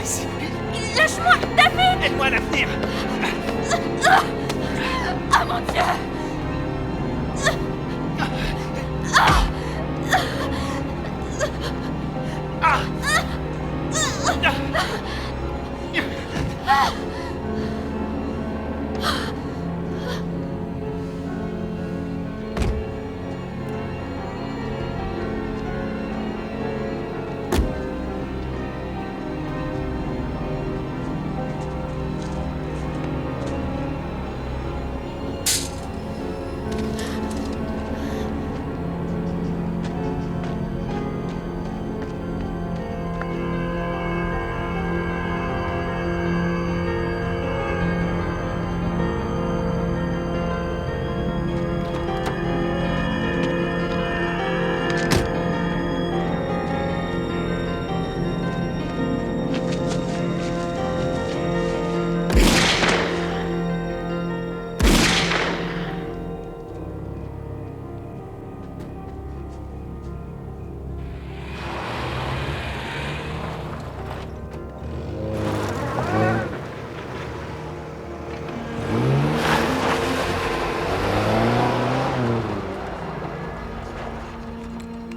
ici. Lâche-moi, David! Aide-moi à la tenir. Ah mon Dieu!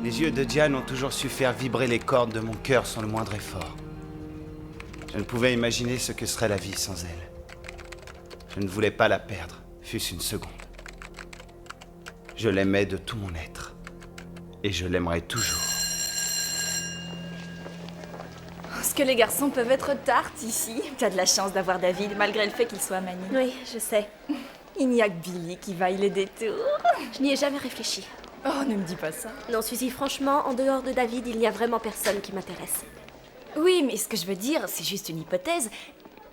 Les yeux de Diane ont toujours su faire vibrer les cordes de mon cœur sans le moindre effort. Je ne pouvais imaginer ce que serait la vie sans elle. Je ne voulais pas la perdre, fût-ce une seconde. Je l'aimais de tout mon être. Et je l'aimerai toujours. Est-ce que les garçons peuvent être tartes ici? Tu as de la chance d'avoir David, malgré le fait qu'il soit mani. Oui, je sais. Il n'y a que Billy qui vaille les détours. Je n'y ai jamais réfléchi. Oh, ne me dis pas ça. Non, Suzy, franchement, en dehors de David, il n'y a vraiment personne qui m'intéresse. Oui, mais ce que je veux dire, c'est juste une hypothèse.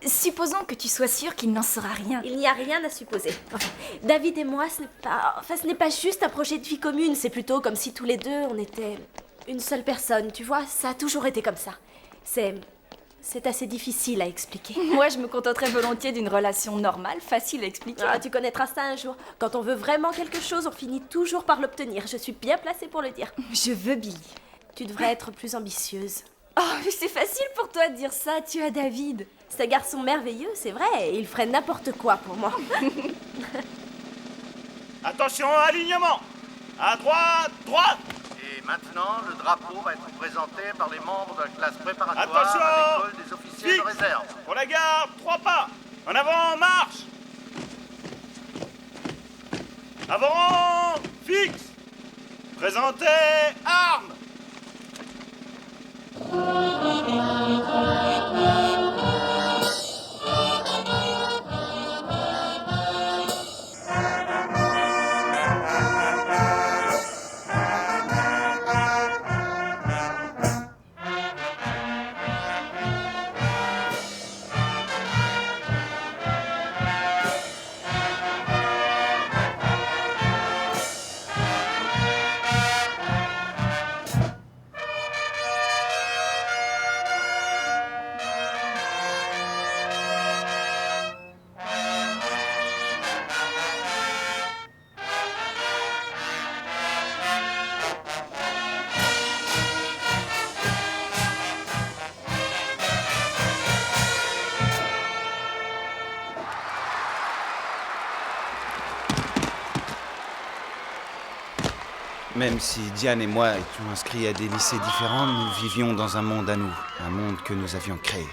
Supposons que tu sois sûre qu'il n'en saura rien. Il n'y a rien à supposer. Enfin, David et moi, ce n'est pas juste un projet de vie commune, c'est plutôt comme si tous les deux, on était une seule personne, tu vois, ça a toujours été comme ça. C'est assez difficile à expliquer. Moi, je me contenterais volontiers d'une relation normale, facile à expliquer. Ah, tu connaîtras ça un jour. Quand on veut vraiment quelque chose, on finit toujours par l'obtenir. Je suis bien placée pour le dire. Je veux Billy. Tu devrais être plus ambitieuse. Oh, mais c'est facile pour toi de dire ça, tu as David. C'est un garçon merveilleux, c'est vrai, et il ferait n'importe quoi pour moi. Attention, alignement. À droite, droite. Et maintenant, le drapeau va être présenté par les membres de la classe préparatoire Attention à l'école des officiers Fixe. de réserve. On la garde, 3 pas. En avant, marche. Avant, fixe. Présentez, armes. Même si Diane et moi étions inscrits à des lycées différents, nous vivions dans un monde à nous, un monde que nous avions créé.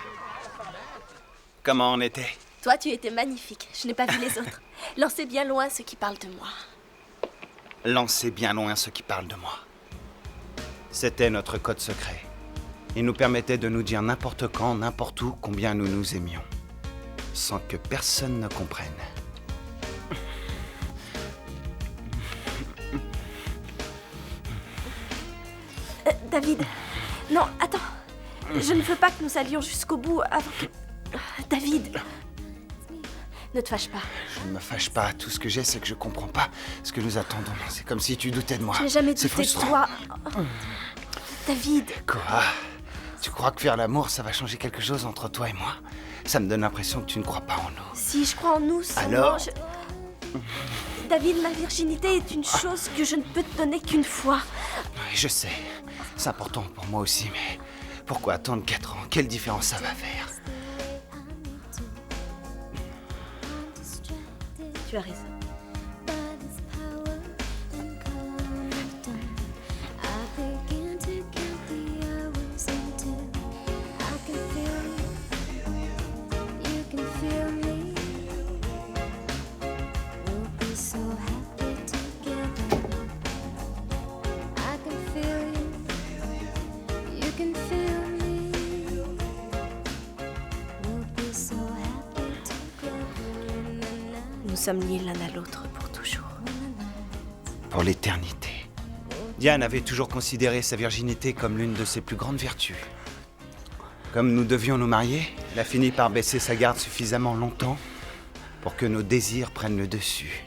Comment on était? Toi, tu étais magnifique. Je n'ai pas vu les autres. Lancez bien loin ceux qui parlent de moi. Lancez bien loin ceux qui parlent de moi. C'était notre code secret. Il nous permettait de nous dire n'importe quand, n'importe où, combien nous nous aimions. Sans que personne ne comprenne. David, non, attends. Je ne veux pas que nous allions jusqu'au bout avant que... David, ne te fâche pas. Je ne me fâche pas. Tout ce que j'ai, c'est que je comprends pas ce que nous attendons. C'est comme si tu doutais de moi. Je n'ai jamais C'est douté de frustrant. toi. David, Quoi? Tu crois que faire l'amour, ça va changer quelque chose entre toi et moi? Ça me donne l'impression que tu ne crois pas en nous. si je crois en nous, seulement Alors David, ma virginité est une chose que je ne peux te donner qu'une fois. Oui, je sais. C'est important pour moi aussi, mais Pourquoi attendre 4 ans? Quelle différence ça va faire? Tu as raison. Nous sommes liés l'un à l'autre pour toujours. Pour l'éternité. Diane avait toujours considéré sa virginité comme l'une de ses plus grandes vertus. Comme nous devions nous marier, elle a fini par baisser sa garde suffisamment longtemps pour que nos désirs prennent le dessus.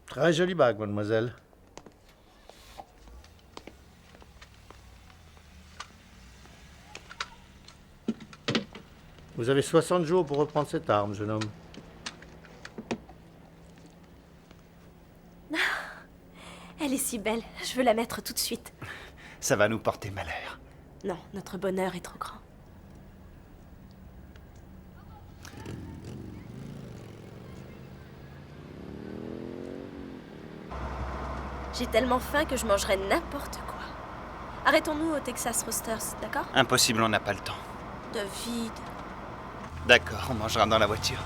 Très jolie bague, mademoiselle. Vous avez 60 jours pour reprendre cette arme, jeune homme. Elle est si belle, je veux la mettre tout de suite. Ça va nous porter malheur. Non, notre bonheur est trop grand. J'ai tellement faim que je mangerai n'importe quoi. Arrêtons-nous au Texas Roasters, d'accord? Impossible, on n'a pas le temps. David. D'accord, on mangera dans la voiture.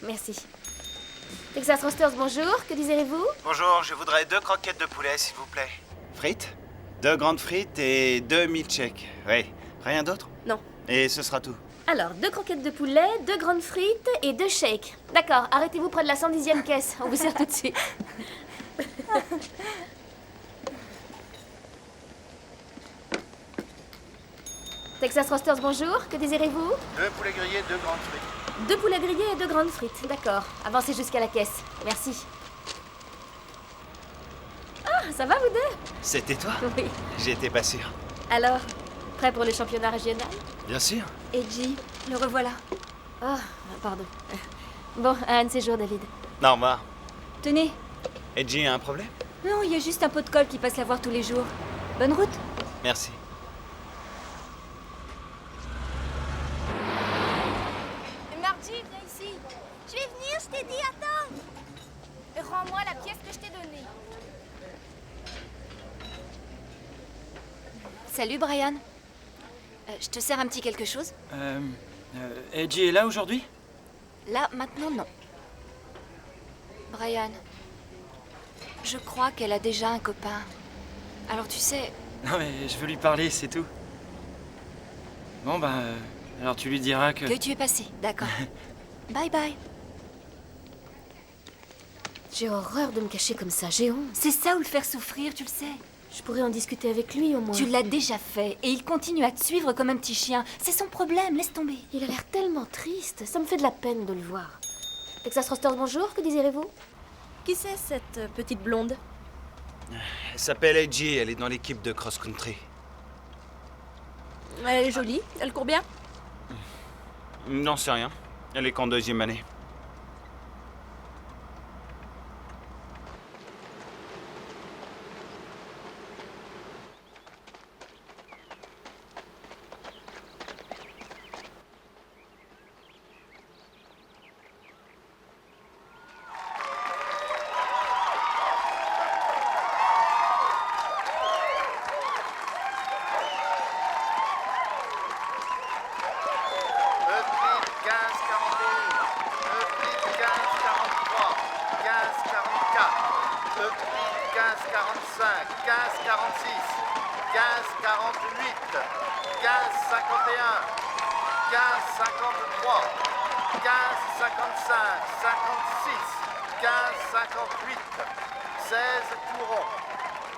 Merci. Texas Roasters, bonjour, que désirez-vous? Bonjour, je voudrais 2 croquettes de poulet, s'il vous plaît. Frites? 2 grandes frites et 2 milkshakes. Oui, rien d'autre? Non. Et ce sera tout. Alors, 2 croquettes de poulet, 2 grandes frites et 2 shakes. D'accord, arrêtez-vous près de la 110e caisse, on vous sert tout de suite. Texas Roasters, bonjour, que désirez-vous? 2 poulets grillés, 2 grandes frites. 2 poulets grillés et 2 grandes frites, d'accord. Avancez jusqu'à la caisse, merci. Ah, ça va vous deux? C'était toi? Oui. J'étais pas sûr. Alors, prêt pour le championnat régional? Bien sûr. Edgy, le revoilà. Oh, pardon. Bon, un de ces jours, David. Au revoir. Tenez. Edgy a un problème? Non, il y a juste un pot de colle qui passe la voir tous les jours. Bonne route. Merci. Margie, viens ici. Je vais venir, je t'ai dit, attends. Rends-moi la pièce que je t'ai donnée. Salut, Brian. Je te sers un petit quelque chose? Edgy est là aujourd'hui? Là, maintenant, non. Brian, je crois qu'elle a déjà un copain. Alors tu sais... Non mais je veux lui parler, c'est tout. Bon bah, alors tu lui diras que... Que tu es passé, d'accord. Bye bye. J'ai horreur de me cacher comme ça, j'ai honte. C'est ça ou le faire souffrir, tu le sais. Je pourrais en discuter avec lui au moins. Tu l'as déjà fait et il continue à te suivre comme un petit chien. C'est son problème, laisse tomber. Il a l'air tellement triste, ça me fait de la peine de le voir. Texas Roasters, bonjour, que désirez-vous? Qui c'est cette petite blonde? Elle s'appelle Edgy, elle est dans l'équipe de cross-country. Elle est jolie, elle court bien. Non, c'est rien. Elle est qu'en 2e année. Euclide 1541, Euclide 1543, 1544, Euclide 1545, 1546, 1548, 1551, 1553, 1555, 56, 1558, 16 Touron,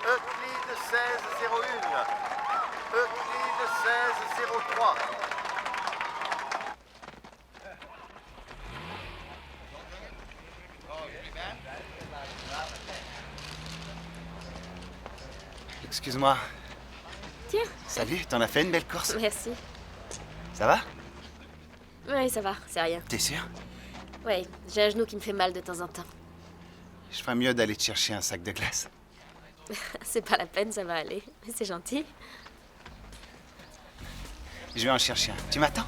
Euclide 1601, Euclide 1603. Excuse-moi. Tiens. Salut, t'en as fait une belle course? Merci. Ça va? Ouais, ça va, c'est rien. T'es sûr? Ouais, j'ai un genou qui me fait mal de temps en temps. Je ferais mieux d'aller te chercher un sac de glace. C'est pas la peine, ça va aller. Mais c'est gentil. Je vais en chercher un. Tu m'attends?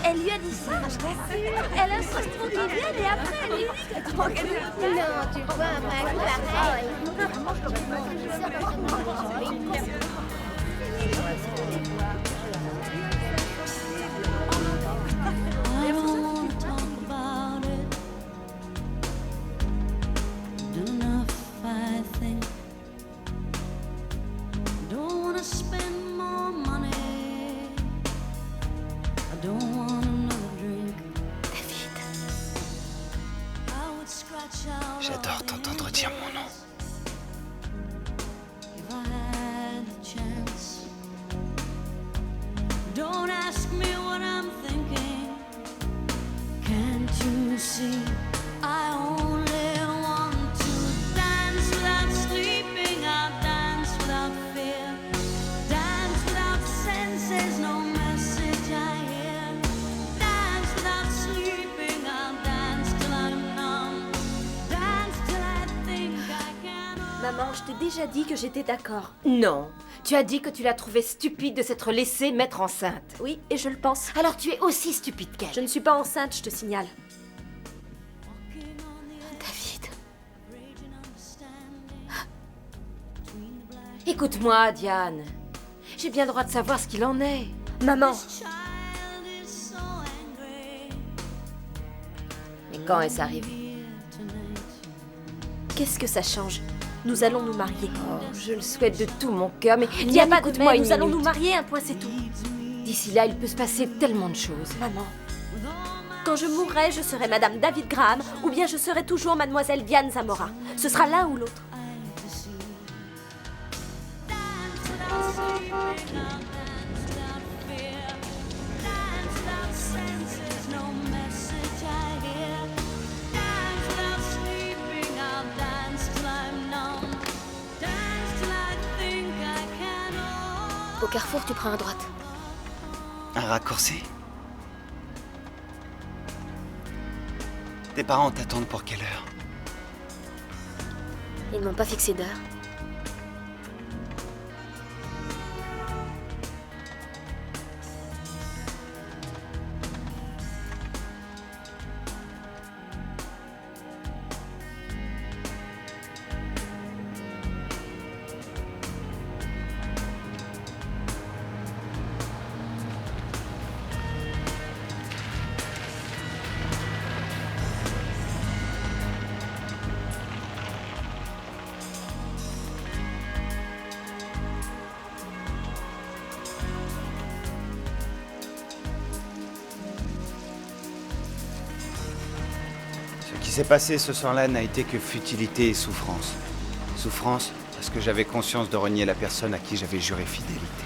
Elle lui a dit ça, je t'assure. Elle insiste pour qu'il vienne et après elle lui dit que tu manques. Non, tu vois, un mec I don't wanna talk about it. Done enough, I think. Don't wanna spend more money. I don't want another drink. I would scratch out J'adore t'entendre dire mon nom. if I had the chance. Don't ask me what I'm thinking. Can't you see? I only want to dance without sleeping. I'll dance without fear. Dance without senses, no message I hear. Dance without sleeping. I'll dance till I'm numb. Dance till I think I can. Maman, je t'ai déjà dit que j'étais d'accord. Non, tu as dit que tu la trouvais stupide de s'être laissée mettre enceinte. Oui, et je le pense. Alors tu es aussi stupide qu'elle. Je ne suis pas enceinte, je te signale. David. Écoute-moi, Diane. J'ai bien le droit de savoir ce qu'il en est. Maman, Child is so angry. Mais quand est-ce arrivé? qu'est-ce que ça change? Nous allons nous marier. Oh, je le souhaite de tout mon cœur, mais Il n'y a Diane, pas de écoute-moi mais, une nous allons minute. nous marier, un point c'est tout. D'ici là, il peut se passer tellement de choses. Maman, quand je mourrai, je serai Madame David Graham ou bien je serai toujours Mademoiselle Diane Zamora. Ce sera l'un ou l'autre. Au carrefour, tu prends à droite. Un raccourci? Tes parents t'attendent pour quelle heure? Ils n'ont pas fixé d'heure. Ce qui s'est passé ce soir-là n'a été que futilité et souffrance. Souffrance parce que j'avais conscience de renier la personne à qui j'avais juré fidélité.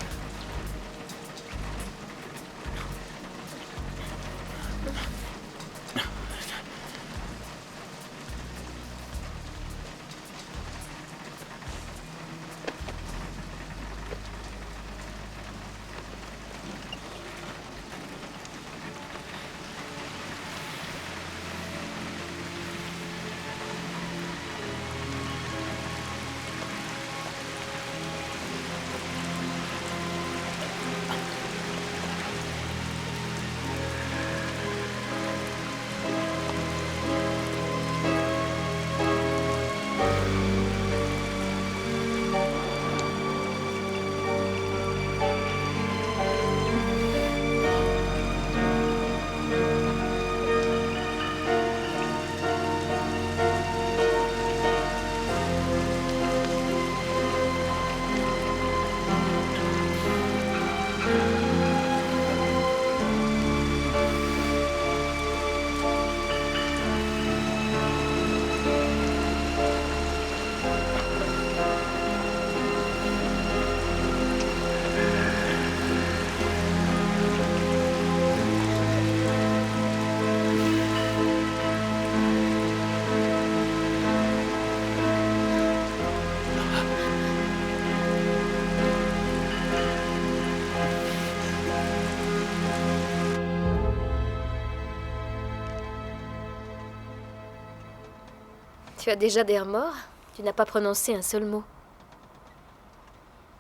Tu as déjà des remords? Tu n'as pas prononcé un seul mot.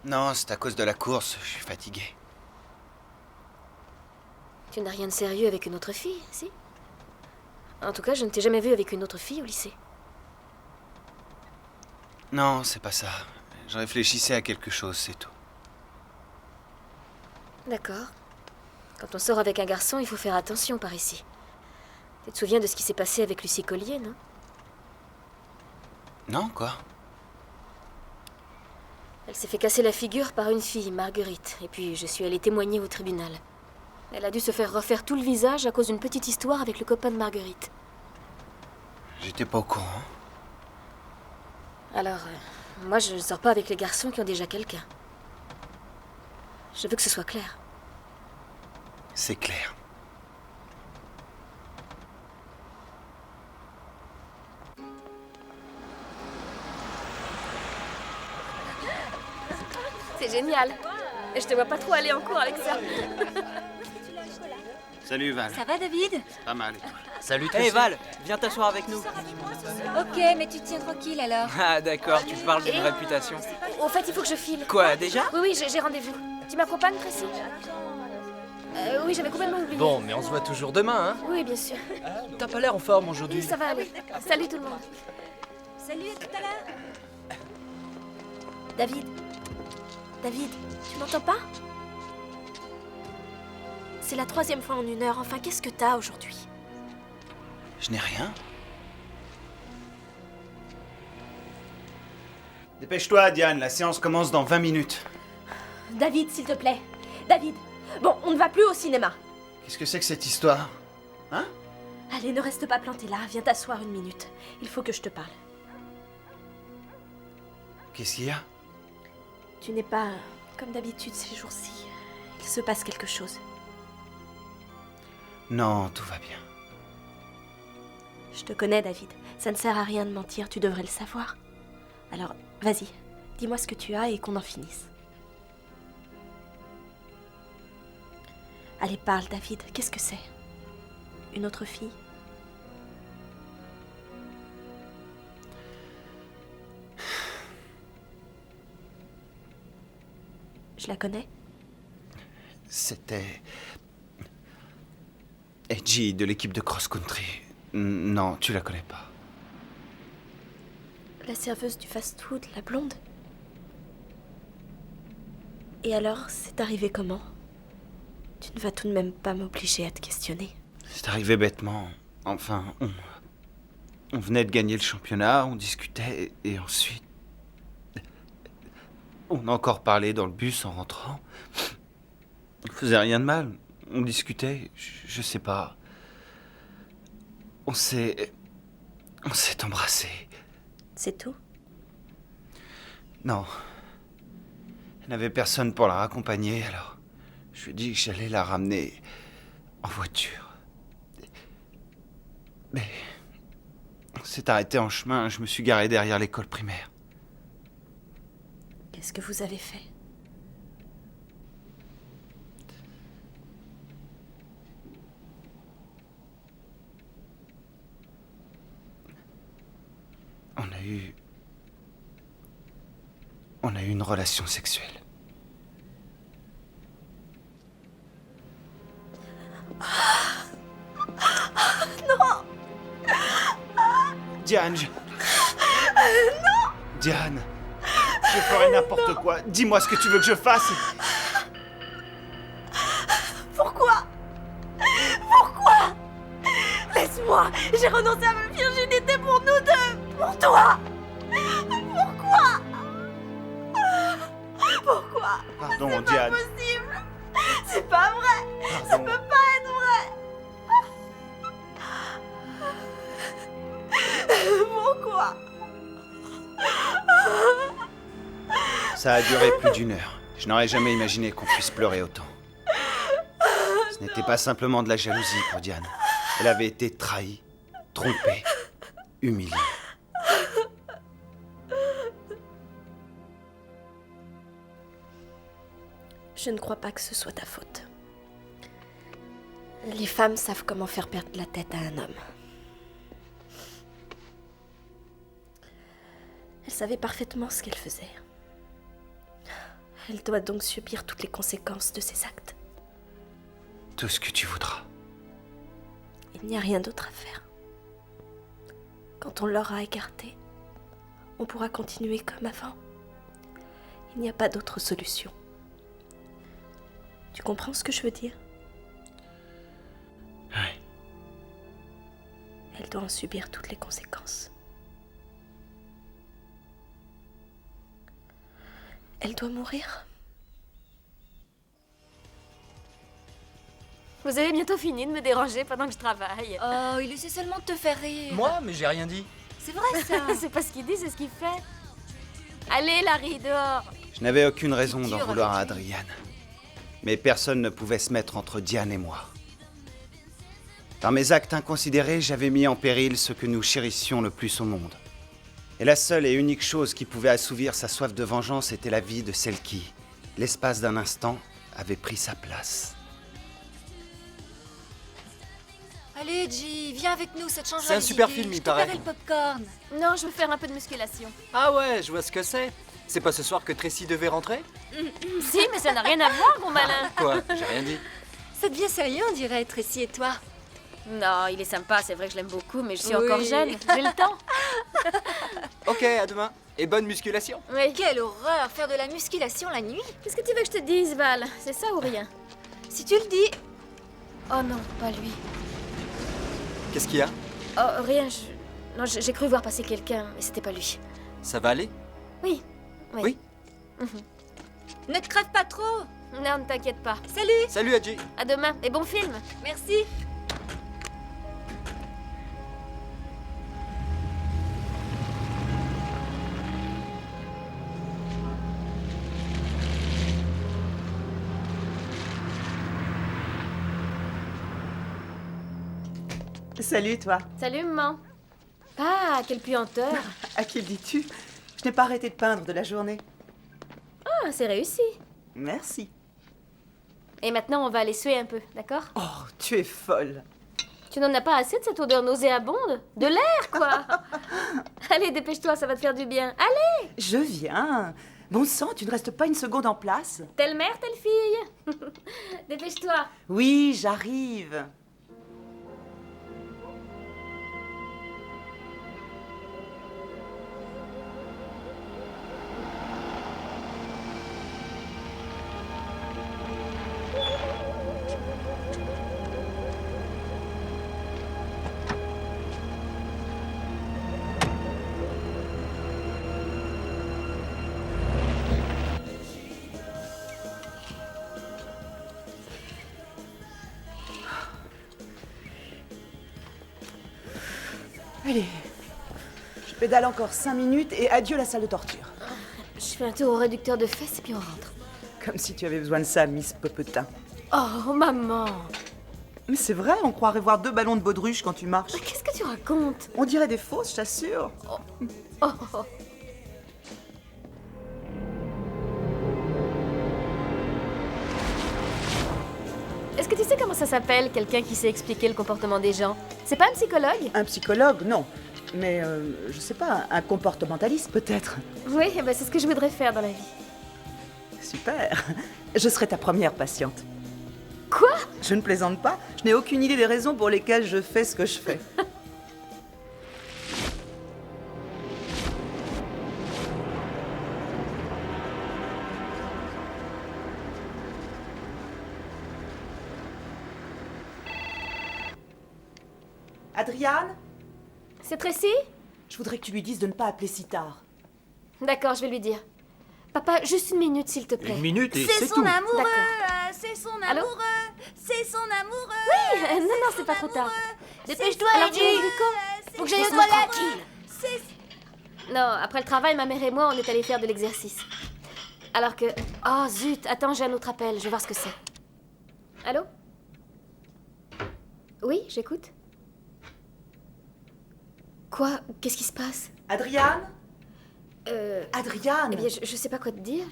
Non, c'est à cause de la course, je suis fatigué. Tu n'as rien de sérieux avec une autre fille, si? En tout cas, je ne t'ai jamais vue avec une autre fille au lycée. Non, c'est pas ça. Je réfléchissais à quelque chose, c'est tout. D'accord. Quand on sort avec un garçon, il faut faire attention par ici. Tu te souviens de ce qui s'est passé avec Lucie Collier, non? Non, quoi? Elle s'est fait casser la figure par une fille, Marguerite, et puis je suis allée témoigner au tribunal. Elle a dû se faire refaire tout le visage à cause d'une petite histoire avec le copain de Marguerite. J'étais pas au courant. Alors, moi je ne sors pas avec les garçons qui ont déjà quelqu'un. Je veux que ce soit clair. C'est clair. C'est génial. Et je te vois pas trop aller en cours avec ça. Salut Val. Ça va, David? Pas mal. Et toi? Salut Tracy. Hey Val, viens t'asseoir avec nous. Ok, mais tu te tiens tranquille alors. Ah d'accord, tu parles d'une réputation. Au fait, il faut que je file. Quoi, déjà? Oui, j'ai rendez-vous. Tu m'accompagnes, Tracy? Oui, j'avais complètement oublié. Bon, mais on se voit toujours demain, hein? Oui, bien sûr. T'as pas l'air en forme Oui, aujourd'hui. ça va aller. Salut tout le monde. Salut, à tout à l'heure. David. David, tu m'entends pas? C'est la 3e fois en 1 heure. Enfin, qu'est-ce que t'as aujourd'hui? Je n'ai rien. Dépêche-toi, Diane, la séance commence dans 20 minutes. David, s'il te plaît. David. Bon, on ne va plus au cinéma. Qu'est-ce que c'est que cette histoire? Hein? Allez, ne reste pas planté là. Viens t'asseoir 1 minute. Il faut que je te parle. Qu'est-ce qu'il y a? Tu n'es pas comme d'habitude ces jours-ci. Il se passe quelque chose. Non, tout va bien. Je te connais, David. Ça ne sert à rien de mentir, tu devrais le savoir. Alors, vas-y, dis-moi ce que tu as et qu'on en finisse. Allez, parle, David. Qu'est-ce que c'est? Une autre fille? Je la connais? C'était... Edgy de l'équipe de cross-country. Non, tu la connais pas. La serveuse du fast-food, la blonde? Et alors, c'est arrivé comment? Tu ne vas tout de même pas m'obliger à te questionner. C'est arrivé bêtement. Enfin, on venait de gagner le championnat, on discutait, et ensuite... On a encore parlé dans le bus en rentrant. On faisait rien de mal. On discutait, je sais pas. On s'est embrassés. C'est tout? Non. Il n'y avait personne pour la raccompagner, alors je lui ai dit que j'allais la ramener en voiture. Mais on s'est arrêté en chemin, je me suis garé derrière l'école primaire. Qu'est-ce que vous avez fait? On a eu une relation sexuelle. Non! Diane, Non! Diane, je ferai n'importe quoi. Dis-moi ce que tu veux que je fasse. Pourquoi? Pourquoi? Laisse-moi! J'ai renoncé à ma virginité pour nous deux! Pour toi! Pourquoi? Pourquoi? Pardon, Diane. Impossible! C'est pas vrai! Ça Pardon. peut pas être vrai! Pourquoi? Ça a duré plus d'1 heure. Je n'aurais jamais imaginé qu'on puisse pleurer autant. Ce n'était pas simplement de la jalousie pour Diane. Elle avait été trahie, trompée, humiliée. Je ne crois pas que ce soit ta faute. Les femmes savent comment faire perdre la tête à un homme. Elle savait parfaitement ce qu'elle faisait. Elle doit donc subir toutes les conséquences de ses actes. Tout ce que tu voudras. Il n'y a rien d'autre à faire. Quand on l'aura écartée, on pourra continuer comme avant. Il n'y a pas d'autre solution. Tu comprends ce que je veux dire? Oui. Elle doit en subir toutes les conséquences. Elle doit mourir. Vous avez bientôt fini de me déranger pendant que je travaille. Oh, il essaie seulement de te faire rire. Moi, mais j'ai rien dit. C'est vrai ça. C'est pas ce qu'il dit, c'est ce qu'il fait. Allez, Larry, dehors. Je n'avais aucune raison d'en dur vouloir à avec Adriane. Mais personne ne pouvait se mettre entre Diane et moi. Par mes actes inconsidérés, j'avais mis en péril ce que nous chérissions le plus au monde. Et la seule et unique chose qui pouvait assouvir sa soif de vengeance était la vie de celle qui, l'espace d'un instant, avait pris sa place. Allez, G, viens avec nous, ça te changera C'est un les super idées. film, il Je te paraît. paierai le popcorn. Non, je veux faire un peu de musculation. Ah ouais, je vois ce que c'est. C'est pas ce soir que Tracy devait rentrer? Si, mais ça n'a rien à voir, mon malin. Quoi? J'ai rien dit. Ça devient sérieux, on dirait, Tracy et toi. Non, il est sympa, c'est vrai que je l'aime beaucoup, mais je suis Oui. encore jeune. J'ai le temps. Ok, à demain. Et bonne musculation. Oui. Quelle horreur, faire de la musculation la nuit. Qu'est-ce que tu veux que je te dise, Val? C'est ça ou rien? Si tu le dis. Oh non, pas lui. Qu'est-ce qu'il y a? Oh, rien, Non, j'ai cru voir passer quelqu'un, mais c'était pas lui. Ça va aller? Oui. Oui. Ne te crève pas trop. Non, ne t'inquiète pas. Salut. Salut, Adji. À demain, et bon film. Merci. Salut, toi. Salut, maman. Ah, quelle puanteur. À qui le dis-tu? Je n'ai pas arrêté de peindre de la journée. Ah, c'est réussi. Merci. Et maintenant, on va aller suer un peu, d'accord? Oh, tu es folle. Tu n'en as pas assez de cette odeur nauséabonde? De l'air, quoi. Allez, dépêche-toi, ça va te faire du bien. Allez! Je viens. Bon sang, tu ne restes pas une seconde en place? Telle mère, telle fille. Dépêche-toi. Oui, j'arrive. Allez. Je pédale encore 5 minutes et adieu la salle de torture. Je fais un tour au réducteur de fesses et puis on rentre. Comme si tu avais besoin de ça, Miss Popetin. Oh, maman. Mais c'est vrai, on croirait voir 2 ballons de baudruche quand tu marches. Qu'est-ce que tu racontes? On dirait des fausses, je t'assure. Oh. Est-ce que tu sais comment ça s'appelle, quelqu'un qui sait expliquer le comportement des gens? C'est pas un psychologue? Un psychologue, non. Mais, je sais pas, un comportementaliste peut-être. Oui, bah c'est ce que je voudrais faire dans la vie. Super. Je serai ta première patiente. Quoi? Je ne plaisante pas. Je n'ai aucune idée des raisons pour lesquelles je fais ce que je fais. Adriane, C'est Tracy? je voudrais que tu lui dises de ne pas appeler si tard. D'accord, je vais lui dire. Papa, juste une minute, s'il te plaît. Une minute et C'est c'est son tout. amoureux. D'accord. C'est son Allô? amoureux. C'est son amoureux. Oui, non, c'est pas trop tard. Dépêche-toi, Alors, Eddie. tu dis quoi? Faut que j'aille aux Laisse-moi toilettes. tranquille. Non, après le travail, ma mère et moi, on est allés faire de l'exercice. Alors que... Oh, zut, attends, j'ai un autre appel, je vais voir ce que c'est. Allô? Oui, j'écoute. Quoi? Qu'est-ce qui se passe? Adriane Adriane Eh bien, je sais pas quoi te dire.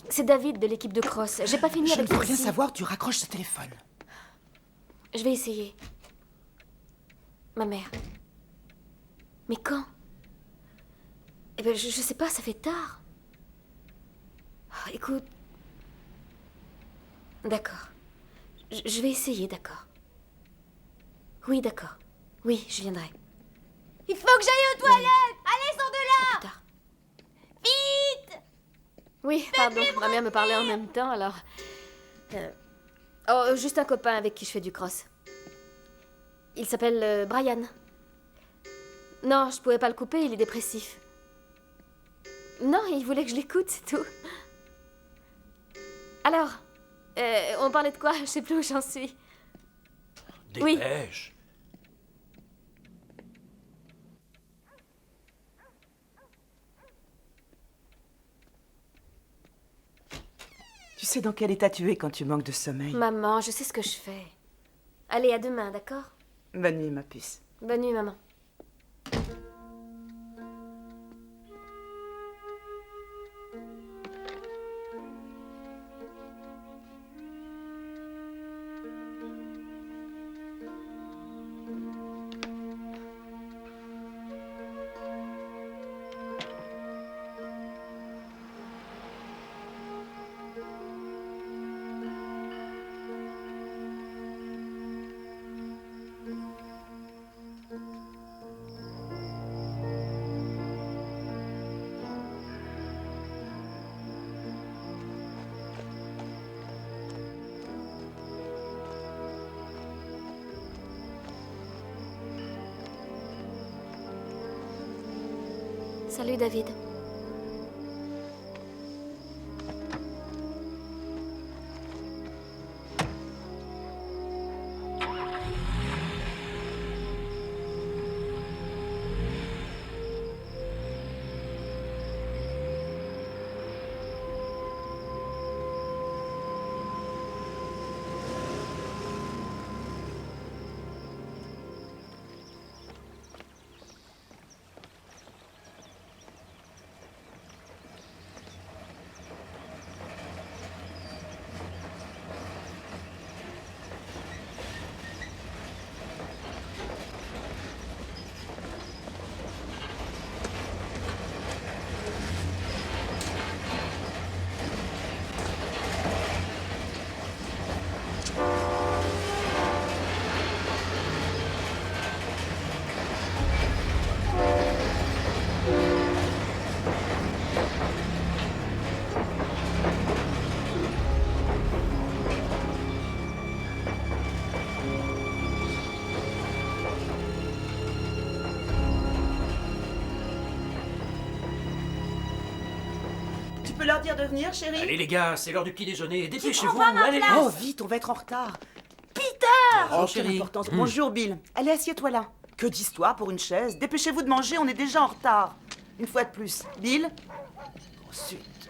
C'est David de l'équipe de cross. J'ai pas fini Je ne avec veux rien Tracy. savoir, tu raccroches ce téléphone. Je vais essayer. Ma mère. Mais quand? Eh ben, je sais pas, ça fait tard. Oh, écoute... D'accord. Je vais essayer, d'accord. Oui, d'accord. Oui, je viendrai. Il faut que j'aille aux toilettes. Allez, sors de À là. plus tard. Vite. Oui, pardon, ma mère me parlait en même temps, alors... Oh, juste un copain avec qui je fais du cross. Il s'appelle Brian. Non, je pouvais pas le couper, il est dépressif. Non, il voulait que je l'écoute, c'est tout. Alors, on parlait de quoi? Je sais plus où j'en suis. Oui. Dépêche. Tu sais dans quel état tu es quand tu manques de sommeil. Maman, je sais ce que je fais. Allez, à demain, d'accord? Bonne nuit, ma puce. Bonne nuit, maman. Salut, David. Tu peux leur dire de venir, chérie? Allez les gars, c'est l'heure du petit déjeuner. Dépêchez-vous. prends pas ma Allez. place. Oh, vite, on va être en retard. Oh Quelle chérie. importance. Bonjour, Bill. Allez, assieds-toi là. Que d'histoire pour une chaise. Dépêchez-vous de manger, on est déjà en retard. Une fois de plus. Bill? Ensuite.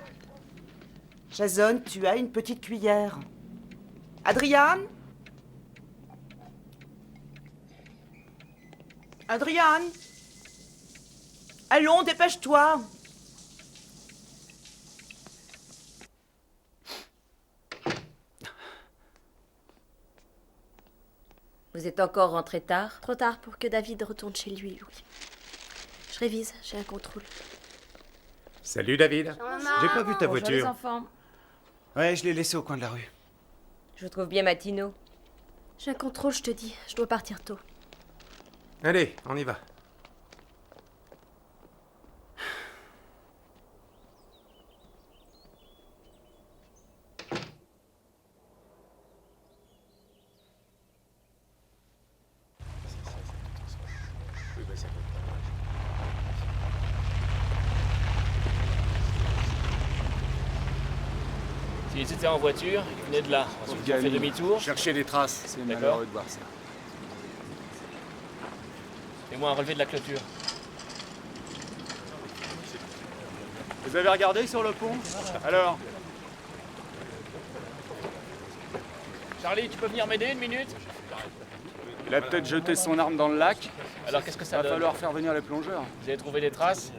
Jason, tu as une petite cuillère. Adriane? Adriane? Allons, dépêche-toi. Vous êtes encore rentré tard? Trop tard pour que David retourne chez lui, oui. Je révise, j'ai un contrôle. Salut David. J'ai pas vu ta Bonjour les voiture. enfants. Ouais, je l'ai laissé au coin de la rue. Je vous trouve bien matinaux. J'ai un contrôle, je te dis. Je dois partir tôt. Allez, on y va. S'ils étaient en voiture, ils venaient de là. Ensuite, ils ont fait demi-tour. Chercher des traces. C'est D'accord. malheureux de voir ça. Fais-moi un relevé de la clôture. Vous avez regardé sur le pont? Alors? Charlie, tu peux venir m'aider une minute? Il a peut-être jeté son arme dans le lac. Alors qu'est-ce que ça Va donne? falloir faire venir les plongeurs. Vous avez trouvé des traces?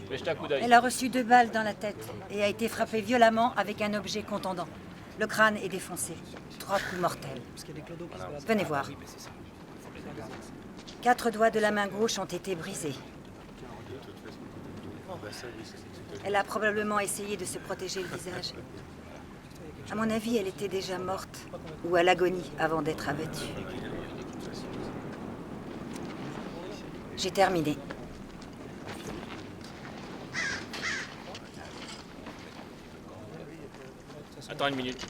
Je vais jeter un coup d'œil. Elle a reçu 2 balles dans la tête et a été frappée violemment avec un objet contondant. Le crâne est défoncé. 3 coups mortels. Venez voir. 4 doigts de la main gauche ont été brisés. Elle a probablement essayé de se protéger le visage. À mon avis, elle était déjà morte ou à l'agonie avant d'être abattue. J'ai terminé. Attends une minute.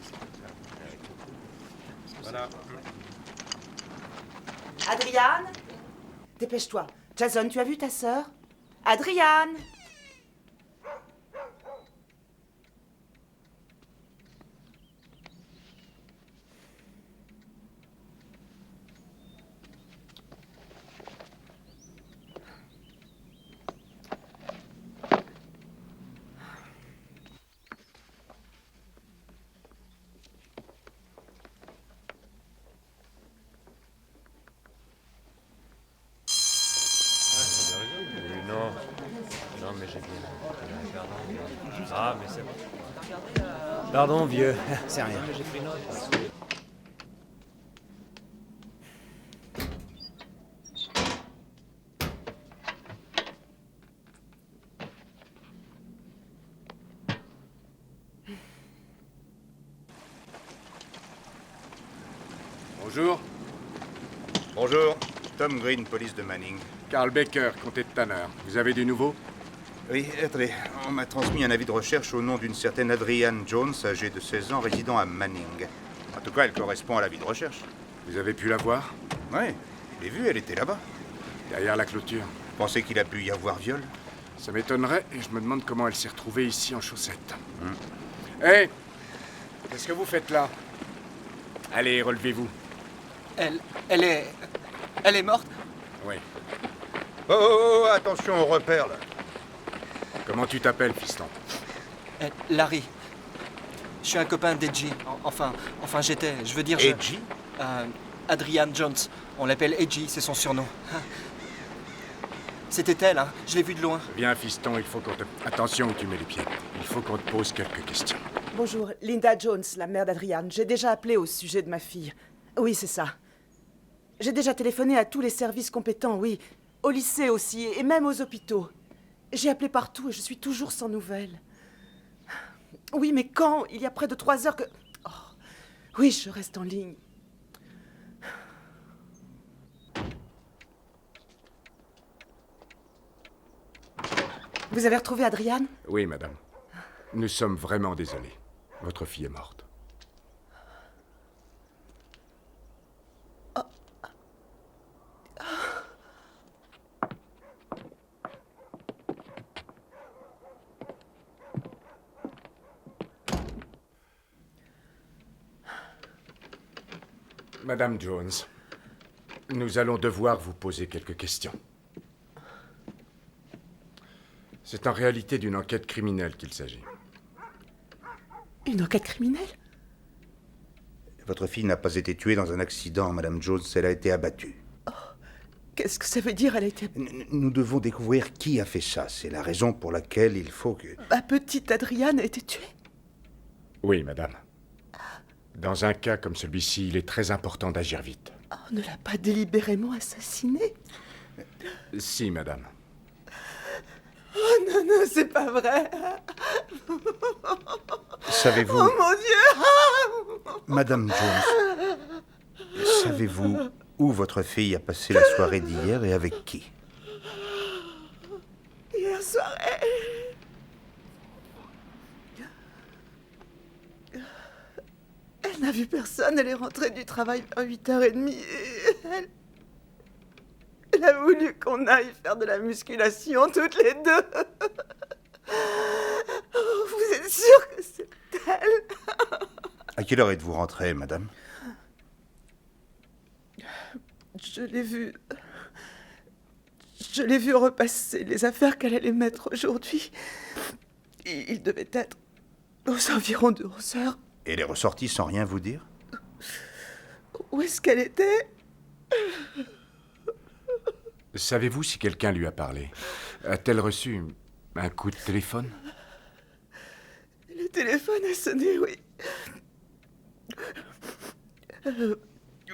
Voilà. Adriane? Dépêche-toi. Jason, tu as vu ta sœur? Adriane? Non. Non, mais j'ai bien. Ah, mais c'est bon. Pardon, vieux. C'est rien. Bonjour. Bonjour, Tom Green, police de Manning. Carl Baker, comté de Tanner. Vous avez du nouveau? Oui, attendez, on m'a transmis un avis de recherche au nom d'une certaine Adrienne Jones, âgée de 16 ans, résidant à Manning. En tout cas, elle correspond à l'avis de recherche. Vous avez pu la voir? Oui, je l'ai vue, elle était là-bas. Derrière la clôture. Vous pensez qu'il a pu y avoir viol? Ça m'étonnerait et je me demande comment elle s'est retrouvée ici en chaussettes. Hé! Qu'est-ce que vous faites là? Allez, relevez-vous. Elle est morte? Oui. Oh, attention au repère, là. Comment tu t'appelles, fiston? Larry. Je suis un copain d'Edgy. Enfin, j'étais. Je veux dire... Edgy? Adrienne Jones. On l'appelle Edgy, c'est son surnom. C'était elle, hein. Je l'ai vue de loin. Viens, fiston, il faut qu'on te... Attention où tu mets les pieds. Il faut qu'on te pose quelques questions. Bonjour, Linda Jones, la mère d'Adriane. J'ai déjà appelé au sujet de ma fille. Oui, c'est ça. J'ai déjà téléphoné à tous les services compétents, oui. Au lycée aussi, et même aux hôpitaux. J'ai appelé partout et je suis toujours sans nouvelles. Oui, mais quand? Il y a près de 3 heures que... Oh, oui, je reste en ligne. Vous avez retrouvé Adriane? Oui, madame. Nous sommes vraiment désolés. Votre fille est morte. Madame Jones, nous allons devoir vous poser quelques questions. C'est en réalité d'une enquête criminelle qu'il s'agit. Une enquête criminelle? Votre fille n'a pas été tuée dans un accident, Madame Jones. Elle a été abattue. Oh, qu'est-ce que ça veut dire, elle a été... Nous devons découvrir qui a fait ça. C'est la raison pour laquelle il faut que... Ma petite Adriane a été tuée? Oui, madame. Dans un cas comme celui-ci, il est très important d'agir vite. On ne l'a pas délibérément assassinée? Si, madame. Oh non, non, c'est pas vrai. Savez-vous... Oh mon Dieu! Madame Jones, savez-vous où votre fille a passé la soirée d'hier et avec qui? Hier soirée... Elle n'a vu personne, elle est rentrée du travail vers 8h30 et elle a voulu qu'on aille faire de la musculation toutes les deux. Oh, vous êtes sûre que c'est elle? À quelle heure êtes-vous rentrée, madame? Je l'ai vue repasser les affaires qu'elle allait mettre aujourd'hui. Il devait être aux environs de 11h. Et elle est ressortie sans rien vous dire? Où est-ce qu'elle était? Savez-vous si quelqu'un lui a parlé? A-t-elle reçu un coup de téléphone? Le téléphone a sonné, oui.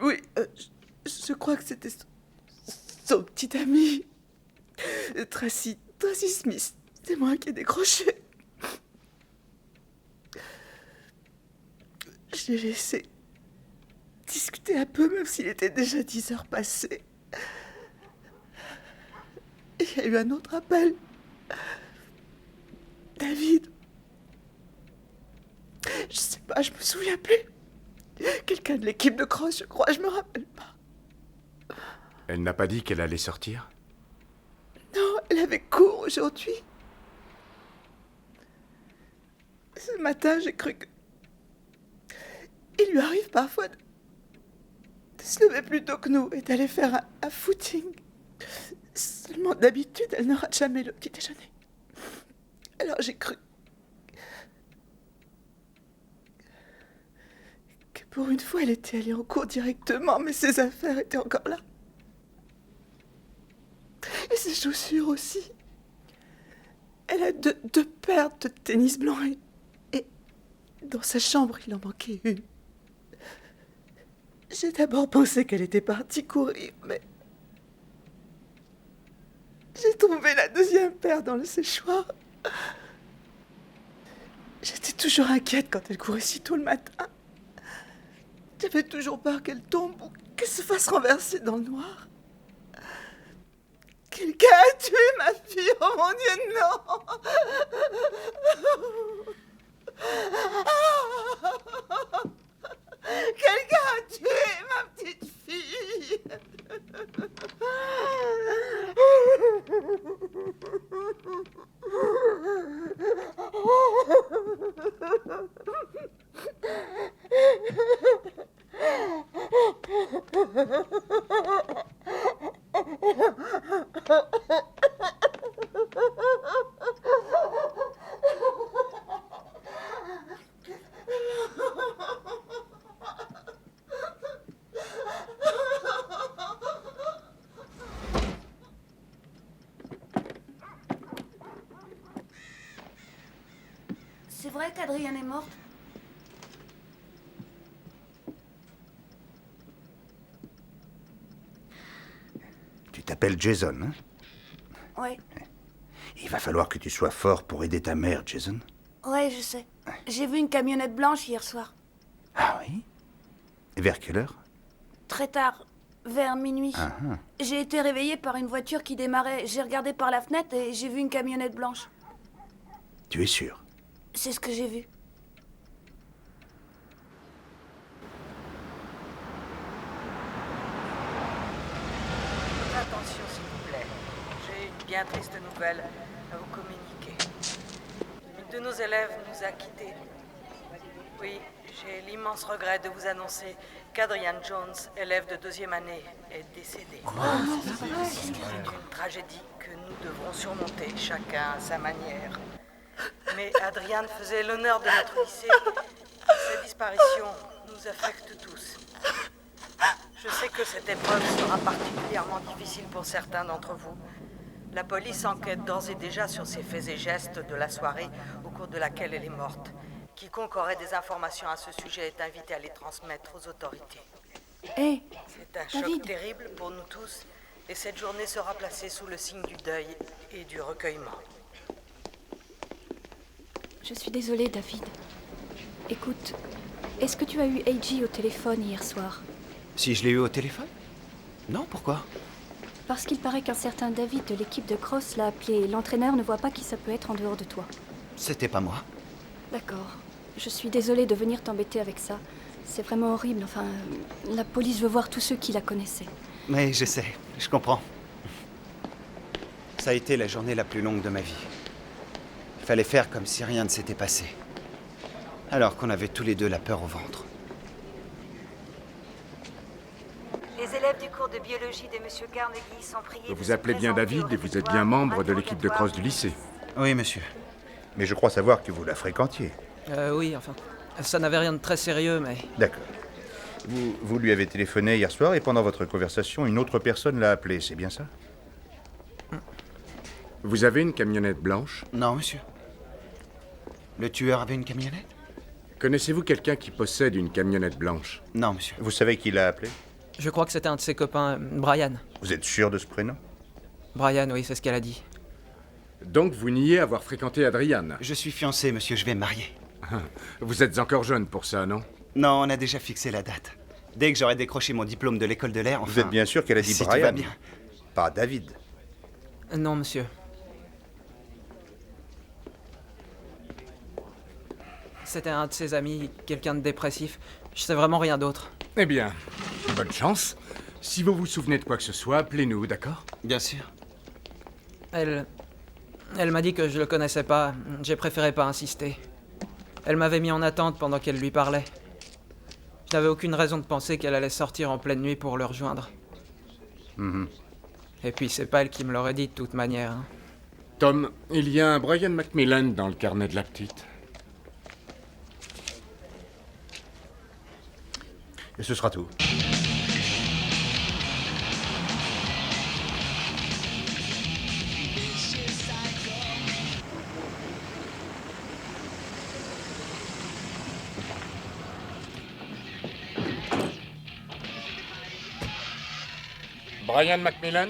Oui, je crois que c'était son petit ami, Tracy Smith. C'était moi qui ai décroché. Je l'ai laissé discuter un peu, même s'il était déjà 10 heures passées. Et il y a eu un autre appel. David. Je sais pas, je me souviens plus. Quelqu'un de l'équipe de cross, je crois, je me rappelle pas. Elle n'a pas dit qu'elle allait sortir? Non, elle avait cours aujourd'hui. Ce matin, j'ai cru que... Il lui arrive parfois de se lever plus tôt que nous et d'aller faire un footing. Seulement, d'habitude, elle ne rate jamais le petit déjeuner. Alors j'ai cru que pour une fois, elle était allée en cours directement, mais ses affaires étaient encore là. Et ses chaussures aussi. Elle a deux paires de tennis blancs et dans sa chambre, il en manquait une. J'ai d'abord pensé qu'elle était partie courir, mais j'ai trouvé la deuxième paire dans le séchoir. J'étais toujours inquiète quand elle courait si tôt le matin. J'avais toujours peur qu'elle tombe ou qu'elle se fasse renverser dans le noir. Quelqu'un a tué ma fille, oh mon Dieu, non! Quelqu'un a tué ma petite fille! C'est vrai qu'Adrienne est morte? Tu t'appelles Jason, hein? Ouais. Il va falloir que tu sois fort pour aider ta mère, Jason. Ouais, je sais. J'ai vu une camionnette blanche hier soir. Ah oui? Vers quelle heure? Très tard, vers minuit. Ah, ah. J'ai été réveillée par une voiture qui démarrait. J'ai regardé par la fenêtre et j'ai vu une camionnette blanche. Tu es sûr? C'est ce que j'ai vu. Attention, s'il vous plaît. J'ai une bien triste nouvelle à vous communiquer. Une de nos élèves nous a quittés. Oui, j'ai l'immense regret de vous annoncer qu'Adrian Jones, élève de 2e année, est décédé. C'est une tragédie que nous devrons surmonter, chacun à sa manière. Mais Adrian faisait l'honneur de notre lycée. Sa disparition nous affecte tous. Je sais que cette épreuve sera particulièrement difficile pour certains d'entre vous. La police enquête d'ores et déjà sur ses faits et gestes de la soirée au cours de laquelle elle est morte. Quiconque aurait des informations à ce sujet est invité à les transmettre aux autorités. Hé, C'est un choc terrible pour nous tous, et cette journée sera placée sous le signe du deuil et du recueillement. Je suis désolée, David. Écoute, est-ce que tu as eu AJ au téléphone hier soir? Si je l'ai eu au téléphone? Non, pourquoi? Parce qu'il paraît qu'un certain David de l'équipe de cross l'a appelé et l'entraîneur ne voit pas qui ça peut être en dehors de toi. C'était pas moi. D'accord. Je suis désolée de venir t'embêter avec ça. C'est vraiment horrible. Enfin, la police veut voir tous ceux qui la connaissaient. Mais je sais, je comprends. Ça a été la journée la plus longue de ma vie. Il fallait faire comme si rien ne s'était passé. Alors qu'on avait tous les deux la peur au ventre. Les élèves du cours de biologie de Monsieur Carnegie sont priés Vous vous appelez bien David et vous êtes bien membre de l'équipe de cross du lycée. Oui, monsieur. Mais je crois savoir que vous la fréquentiez. Oui, enfin, ça n'avait rien de très sérieux, mais... D'accord. Vous lui avez téléphoné hier soir et pendant votre conversation, une autre personne l'a appelé, c'est bien ça? Vous avez une camionnette blanche? Non, monsieur. Le tueur avait une camionnette? Connaissez-vous quelqu'un qui possède une camionnette blanche? Non, monsieur. Vous savez qui l'a appelé? Je crois que c'était un de ses copains, Brian. Vous êtes sûr de ce prénom? Brian, oui, c'est ce qu'elle a dit. Donc vous niez avoir fréquenté Adriane? Je suis fiancé, monsieur, je vais me marier. Vous êtes encore jeune pour ça, non? Non, on a déjà fixé la date. Dès que j'aurai décroché mon diplôme de l'école de l'air, enfin... Vous êtes bien sûr qu'elle a dit si Brian? tout va bien. Pas David. Non, monsieur. C'était un de ses amis, quelqu'un de dépressif. Je sais vraiment rien d'autre. Eh bien, bonne chance. Si vous vous souvenez de quoi que ce soit, appelez-nous, d'accord? Bien sûr. Elle m'a dit que je le connaissais pas. J'ai préféré pas insister. Elle m'avait mis en attente pendant qu'elle lui parlait. Je n'avais aucune raison de penser qu'elle allait sortir en pleine nuit pour le rejoindre. Et puis c'est pas elle qui me l'aurait dit de toute manière. Hein. Tom, il y a un Brian Macmillan dans le carnet de la petite. Et ce sera tout. Brian Macmillan,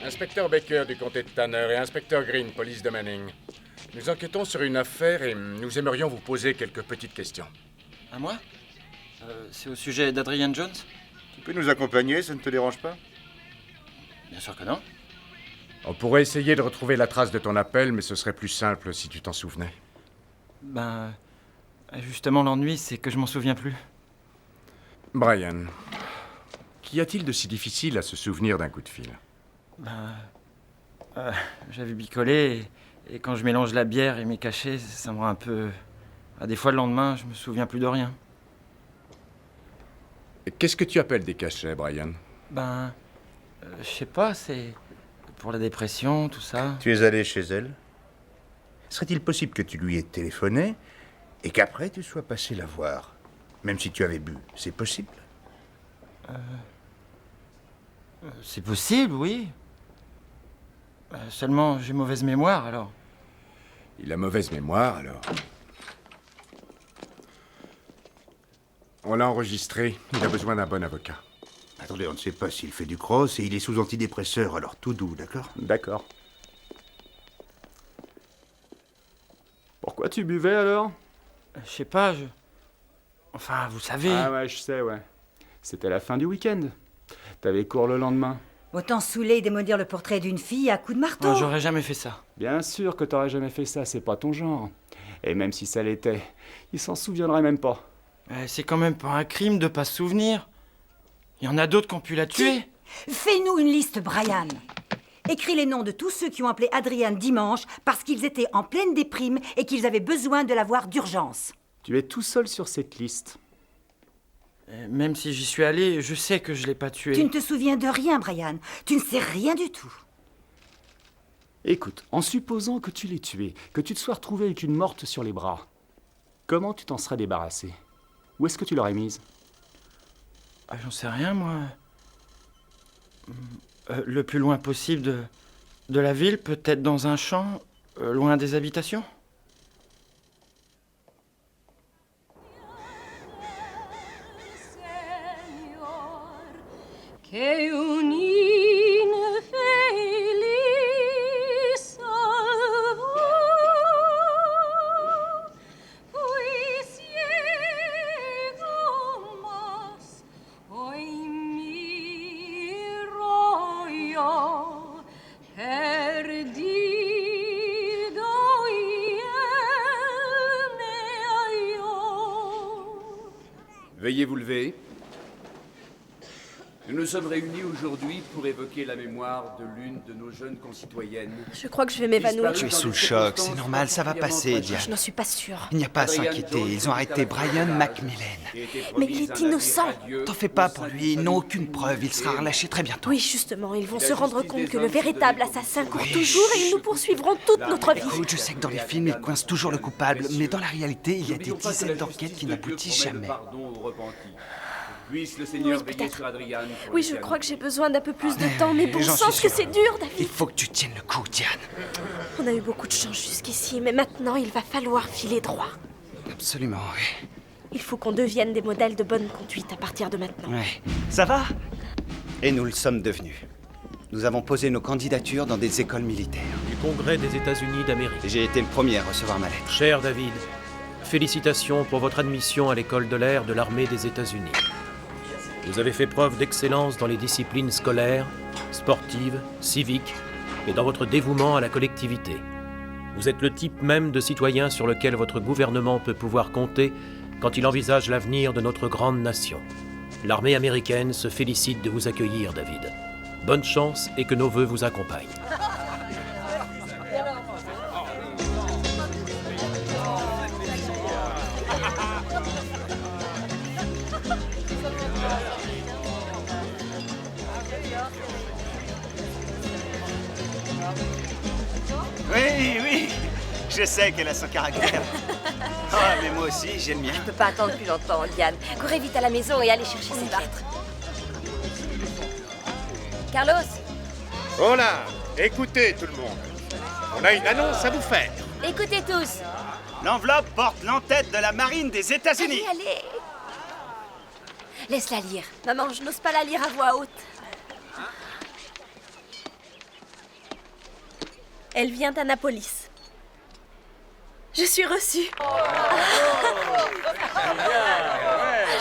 inspecteur Baker du comté de Tanner et inspecteur Green, police de Manning. Nous enquêtons sur une affaire et nous aimerions vous poser quelques petites questions. À moi? C'est au sujet d'Adrian Jones? Tu peux nous accompagner, ça ne te dérange pas? Bien sûr que non. On pourrait essayer de retrouver la trace de ton appel, mais ce serait plus simple si tu t'en souvenais. Ben... justement, l'ennui, c'est que je m'en souviens plus. Brian, qu'y a-t-il de si difficile à se souvenir d'un coup de fil? Ben... j'avais picolé et quand je mélange la bière et mes cachets, ça me rend un peu... des fois, le lendemain, je me souviens plus de rien. Qu'est-ce que tu appelles des cachets, Brian? Ben... je sais pas, c'est... pour la dépression, tout ça. Tu es allé chez elle? Serait-il possible que tu lui aies téléphoné et qu'après tu sois passé la voir? Même si tu avais bu, c'est possible? C'est possible, oui. Seulement, j'ai mauvaise mémoire, alors. Il a mauvaise mémoire, alors. On l'a enregistré. Il a besoin d'un bon avocat. Attendez, on ne sait pas s'il fait du cross et il est sous antidépresseur, alors tout doux, d'accord? D'accord. Pourquoi tu buvais alors? Je sais pas, Enfin, vous savez... Ah ouais, je sais, ouais. C'était la fin du week-end. T'avais cours le lendemain. Autant saouler et démolir le portrait d'une fille à coups de marteau. Oh, j'aurais jamais fait ça. Bien sûr que t'aurais jamais fait ça, c'est pas ton genre. Et même si ça l'était, il s'en souviendrait même pas. C'est quand même pas un crime de pas se souvenir. Il y en a d'autres qui ont pu la tuer. Fais-nous une liste, Brian. Écris les noms de tous ceux qui ont appelé Adrian dimanche parce qu'ils étaient en pleine déprime et qu'ils avaient besoin de la voir d'urgence. Tu es tout seul sur cette liste. Même si j'y suis allé, je sais que je l'ai pas tué. Tu ne te souviens de rien, Brian. Tu ne sais rien du tout. Écoute, en supposant que tu l'aies tué, que tu te sois retrouvé avec une morte sur les bras, comment tu t'en serais débarrassé? Où est-ce que tu l'aurais mise? J'en sais rien, moi. Le plus loin possible de la ville, peut-être dans un champ, loin des habitations. Che un'in feliz salvo, qui ciego mas, oi miro io, perdido io. Veuillez vous lever. Nous nous sommes réunis aujourd'hui pour évoquer la mémoire de l'une de nos jeunes concitoyennes. Je crois que je vais m'évanouir. Tu es sous le choc, c'est normal, ça va passer, Diane. Je n'en suis pas sûre. Il n'y a pas à s'inquiéter, ils ont arrêté Brian Macmillan. Mais il est innocent. T'en fais pas pour lui, ils n'ont aucune preuve, il sera relâché très bientôt. Oui, justement, ils vont se rendre compte que le véritable assassin court toujours et ils nous poursuivront toute notre vie. Écoute, je sais que dans les films, ils coincent toujours le coupable, mais dans la réalité, il y a des dizaines d'enquêtes qui n'aboutissent jamais. Puisse le Seigneur veiller sur Adrian. Oui, je crois que j'ai besoin d'un peu plus de temps, mais bon sens que c'est dur, David. Il faut que tu tiennes le coup, Diane. On a eu beaucoup de chance jusqu'ici, mais maintenant, il va falloir filer droit. Absolument, oui. Il faut qu'on devienne des modèles de bonne conduite à partir de maintenant. Ouais. Ça va? Et nous le sommes devenus. Nous avons posé nos candidatures dans des écoles militaires. Du Congrès des États-Unis d'Amérique. J'ai été le premier à recevoir ma lettre. Cher David, félicitations pour votre admission à l'école de l'air de l'armée des États-Unis. Vous avez fait preuve d'excellence dans les disciplines scolaires, sportives, civiques et dans votre dévouement à la collectivité. Vous êtes le type même de citoyen sur lequel votre gouvernement peut pouvoir compter quand il envisage l'avenir de notre grande nation. L'armée américaine se félicite de vous accueillir, David. Bonne chance et que nos vœux vous accompagnent. Oui, je sais qu'elle a son caractère. Oh, mais moi aussi, j'ai le mien. Je peux pas attendre plus longtemps, Diane. Courez vite à la maison et allez chercher cette lettre. Carlos, Oh là, écoutez tout le monde. On a une annonce à vous faire. écoutez tous. L'enveloppe porte l'entête de la marine des États-Unis. Allez. Laisse-la lire. Maman, je n'ose pas la lire à voix haute. Elle vient d'Annapolis. Je suis reçue.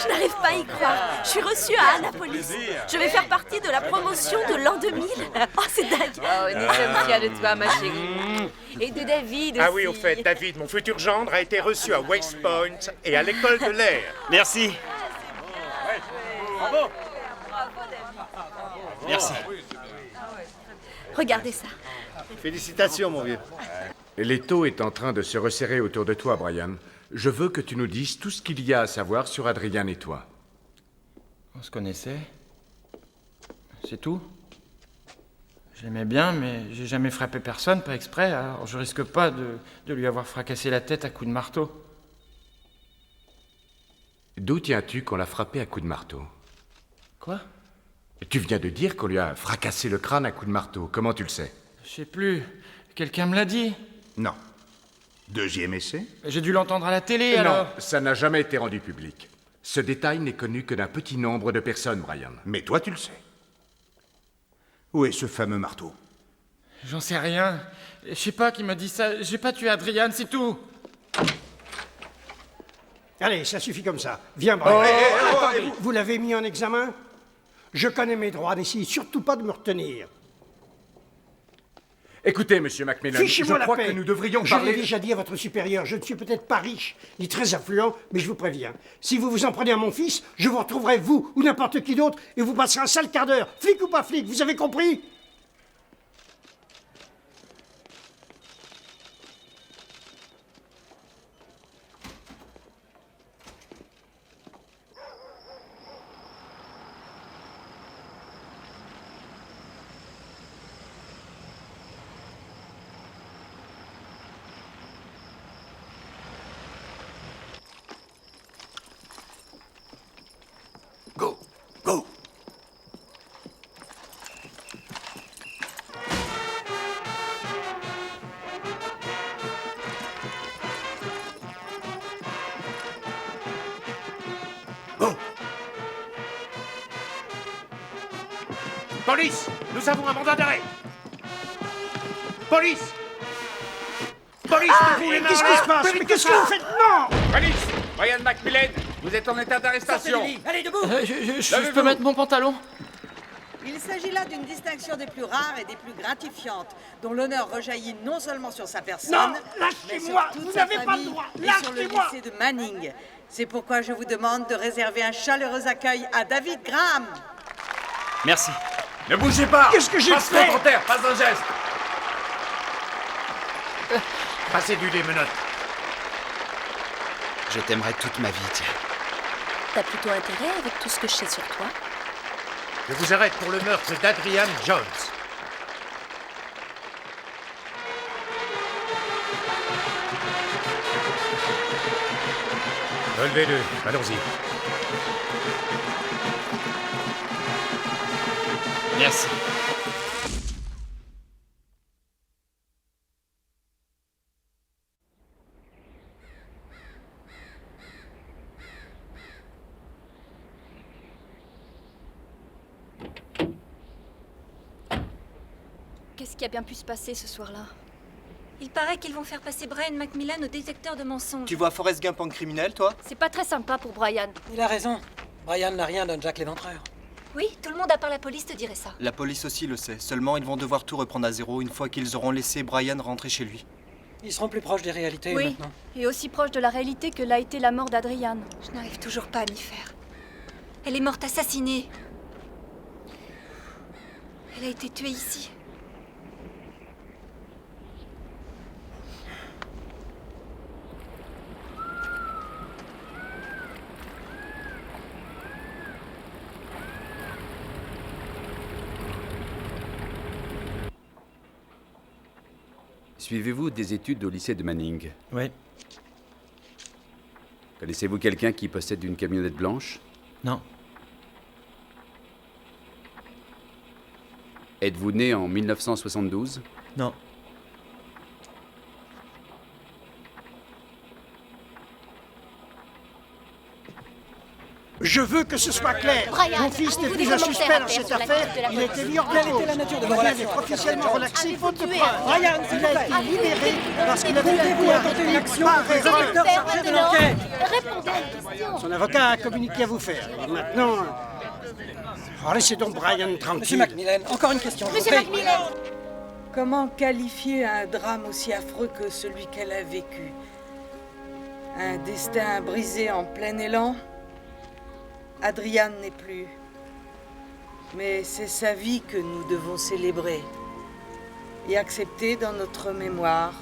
Je n'arrive pas à y croire. Je suis reçue à Annapolis. Je vais faire partie de la promotion de l'an 2000. Oh, c'est dingue. Oh, nous sommes fiers de toi, ma chérie. Et de David aussi. Ah oui, au fait, David, mon futur gendre, a été reçu à West Point et à l'école de l'air. Merci. Bravo. Merci. Regardez ça. Félicitations, mon vieux. L'étau est en train de se resserrer autour de toi, Brian. Je veux que tu nous dises tout ce qu'il y a à savoir sur Adrian et toi. On se connaissait. C'est tout. Je l'aimais bien, mais j'ai jamais frappé personne, pas exprès, alors je risque pas de lui avoir fracassé la tête à coups de marteau. D'où tiens-tu qu'on l'a frappé à coups de marteau? Quoi? Tu viens de dire qu'on lui a fracassé le crâne à coups de marteau. Comment tu le sais? Je sais plus. Quelqu'un me l'a dit. Non. De JMSC? J'ai dû l'entendre à la télé, alors. Non, ça n'a jamais été rendu public. Ce détail n'est connu que d'un petit nombre de personnes, Brian. Mais toi, tu le sais. Où est ce fameux marteau? J'en sais rien. Je sais pas qui m'a dit ça. J'ai pas tué Adrian, c'est tout. Allez, ça suffit comme ça. Viens, Brian. Attendez, vous l'avez mis en examen? Je connais mes droits, n'essayez surtout pas de me retenir. Écoutez, monsieur Macmillan, je Fichez-moi la crois paix. que nous devrions Je parler... l'ai déjà dit à votre supérieur, je ne suis peut-être pas riche, ni très influent, mais je vous préviens. Si vous vous en prenez à mon fils, je vous retrouverai, vous ou n'importe qui d'autre, et vous passerez un sale quart d'heure. Flic ou pas flic, vous avez compris? Police! Nous avons un mandat d'arrêt! Police! Police, debout, les mains Qu'est-ce en qui l'air! se passe? Mais qu'est-ce que vous faites? Non! Police! Brian Macmillan, vous êtes en état d'arrestation. Allez, debout. Je peux mettre mon pantalon? Il s'agit là d'une distinction des plus rares et des plus gratifiantes, dont l'honneur rejaillit non seulement sur sa personne, Non, mais sur lâchez-moi! toute Vous sa n'avez pas famille le droit! et sur le Lâchez-moi! lycée de Manning. C'est pourquoi je vous demande de réserver un chaleureux accueil à David Graham. Merci. Ne bougez pas! Qu'est-ce que j'ai Passe fait? contre terre, pas un geste! Passez du démenote. Je t'aimerai toute ma vie, tiens. T'as plutôt intérêt avec tout ce que je sais sur toi. Je vous arrête pour le meurtre d'Adrian Jones. Relevez-le, allons-y. Merci. qui a bien pu se passer ce soir-là? Il paraît qu'ils vont faire passer Brian Macmillan au détecteur de mensonges. Tu vois Forrest Gump en criminel, toi? C'est pas très sympa pour Brian. Il a raison. Brian n'a rien d'un Jack l'Éventreur. Oui, tout le monde à part la police te dirait ça. La police aussi le sait. Seulement, ils vont devoir tout reprendre à zéro une fois qu'ils auront laissé Brian rentrer chez lui. Ils seront plus proches des réalités Oui, maintenant. et aussi proche de la réalité que l'a été la mort d'Adrian. Je n'arrive toujours pas à m'y faire. Elle est morte assassinée. Elle a été tuée ici. Suivez-vous des études au lycée de Manning? Oui. Connaissez-vous quelqu'un qui possède une camionnette blanche? Non. Êtes-vous né en 1972? Non. Je veux que ce soit clair. Brian, Mon fils n'est avez-vous plus des un suspect commentaires à dans faire cette sur la affaire. grève de la Il a été police? mis hors de Quelle était cause. la nature de vos Brian est relations avec officiellement Adrian? relaxé faute de Avez-vous preuves. tué Brian, il a été libéré parce qu'il avait été Pouvez-vous intenter une arrêté action par contre les erreur. inspecteurs chargés de l'enquête? Répondez à une question. Son avocat a communiqué à vous faire. Et maintenant... Oh, laissez donc Brian tranquille. Monsieur Macmillan, encore une question. Monsieur Macmillan! Comment qualifier un drame aussi affreux que celui qu'elle a vécu? Un destin brisé en plein élan? Adrian n'est plus. Mais c'est sa vie que nous devons célébrer et accepter dans notre mémoire,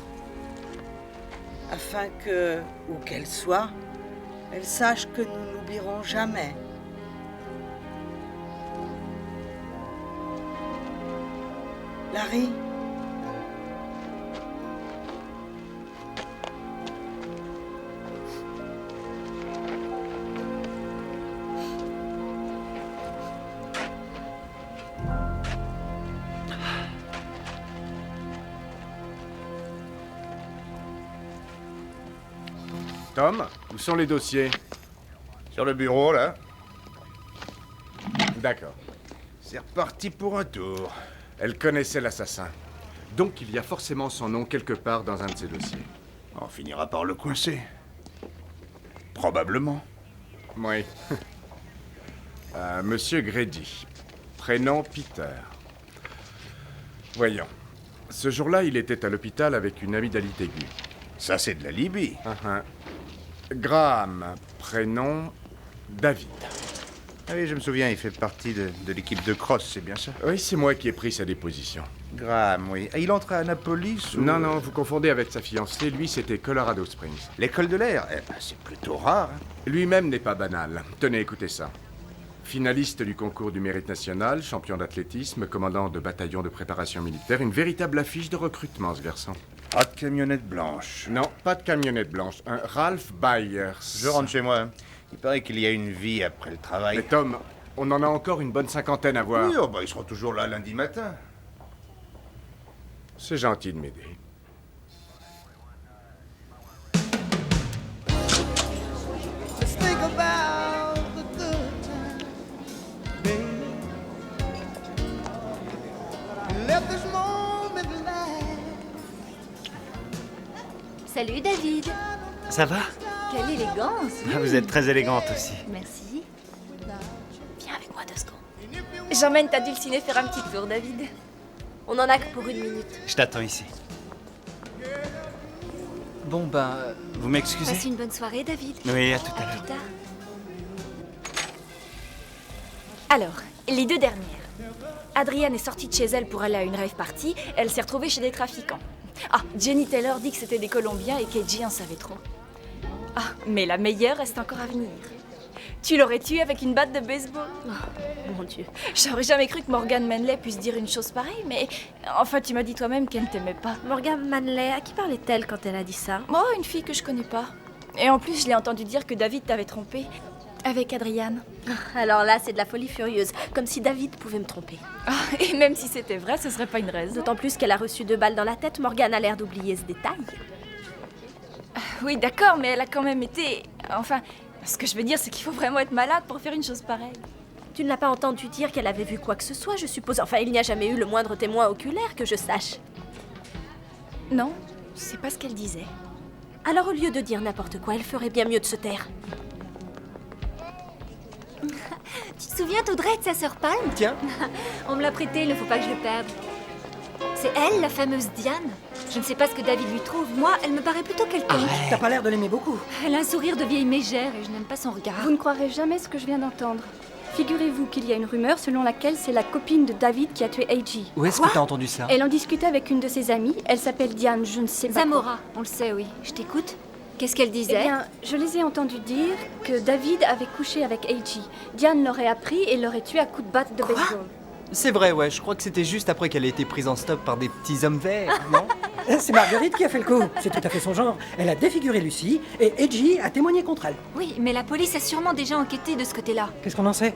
afin que, où qu'elle soit, elle sache que nous n'oublierons jamais. Larry? Tom, où sont les dossiers? Sur le bureau, là. D'accord. C'est reparti pour un tour. Elle connaissait l'assassin. Donc il y a forcément son nom quelque part dans un de ses dossiers. On finira par le coincer. Probablement. Oui. Monsieur Grady. Prénom Peter. Voyons. Ce jour-là, il était à l'hôpital avec une amygdalite aiguë. Ça, c'est de la Libye. Graham. Prénom David. Ah oui, je me souviens, il fait partie de l'équipe de cross, c'est bien ça? Oui, c'est moi qui ai pris sa déposition. Graham, oui. Et il entre à Annapolis ou... Non, non, vous confondez avec sa fiancée. Lui, c'était Colorado Springs. L'école de l'air? Eh ben, c'est plutôt rare. Hein. Lui-même n'est pas banal. Tenez, écoutez ça. Finaliste du concours du mérite national, champion d'athlétisme, commandant de bataillon de préparation militaire, une véritable affiche de recrutement, ce garçon. Pas de camionnette blanche. Non, pas de camionnette blanche. Un Ralph Byers. Je rentre chez moi. Il paraît qu'il y a une vie après le travail. Mais Tom, on en a encore une bonne cinquantaine à voir. Oui, oh, bah, ils seront toujours là lundi matin. C'est gentil de m'aider. Think about the good times, baby. Let this moment last. Salut David. Ça va? Quelle élégance. Vous êtes très élégante aussi. Merci. Viens avec moi 2 secondes. J'emmène ta dulcinée faire un petit tour, David. On en a que pour 1 minute. Je t'attends ici. Bon, ben... Vous m'excusez? Passe une bonne soirée, David. Oui, à tout à l'heure. Plus tard. Alors, les 2 dernières. Adrienne est sortie de chez elle pour aller à une rave party. Elle s'est retrouvée chez des trafiquants. Ah, Jenny Taylor dit que c'était des Colombiens et KG en savait trop. Ah, mais la meilleure reste encore à venir. Tu l'aurais tué avec une batte de baseball? Oh, mon Dieu. J'aurais jamais cru que Morgan Manley puisse dire une chose pareille, mais... Enfin, tu m'as dit toi-même qu'elle ne t'aimait pas. Morgan Manley, à qui parlait-elle quand elle a dit ça? Oh, une fille que je connais pas. Et en plus, je l'ai entendu dire que David t'avait trompé. Avec Adriane. Alors là, c'est de la folie furieuse. Comme si David pouvait me tromper. Ah, et même si c'était vrai, ce serait pas une raison. D'autant plus qu'elle a reçu 2 balles dans la tête. Morgan a l'air d'oublier ce détail. Oui, d'accord, mais elle a quand même été... Enfin, ce que je veux dire, c'est qu'il faut vraiment être malade pour faire une chose pareille. Tu ne l'as pas entendu dire qu'elle avait vu quoi que ce soit, je suppose. Enfin, il n'y a jamais eu le moindre témoin oculaire que je sache. Non, c'est pas ce qu'elle disait. Alors au lieu de dire n'importe quoi, elle ferait bien mieux de se taire. Tu te souviens, Audrey, de sa sœur Palme? Tiens. On me l'a prêté, il ne faut pas que je le perde. C'est elle, la fameuse Diane? Je ne sais pas ce que David lui trouve. Moi, elle me paraît plutôt quelconque. T'as pas l'air de l'aimer beaucoup. Elle a un sourire de vieille mégère et je n'aime pas son regard. Vous ne croirez jamais ce que je viens d'entendre. Figurez-vous qu'il y a une rumeur selon laquelle c'est la copine de David qui a tué A.G. Où est-ce que t'as entendu ça? Elle en discutait avec une de ses amies. Elle s'appelle Diane, je ne sais pas. Zamora, on le sait, oui. Je t'écoute. Qu'est-ce qu'elle disait? Eh bien, je les ai entendus dire que David avait couché avec A.G. Diane l'aurait appris et l'aurait tué à coups de batte de baseball. C'est vrai, ouais, je crois que c'était juste après qu'elle ait été prise en stop par des petits hommes verts, non? C'est Marguerite qui a fait le coup. C'est tout à fait son genre. Elle a défiguré Lucie et Edgy a témoigné contre elle. Oui, mais la police a sûrement déjà enquêté de ce côté-là. Qu'est-ce qu'on en sait?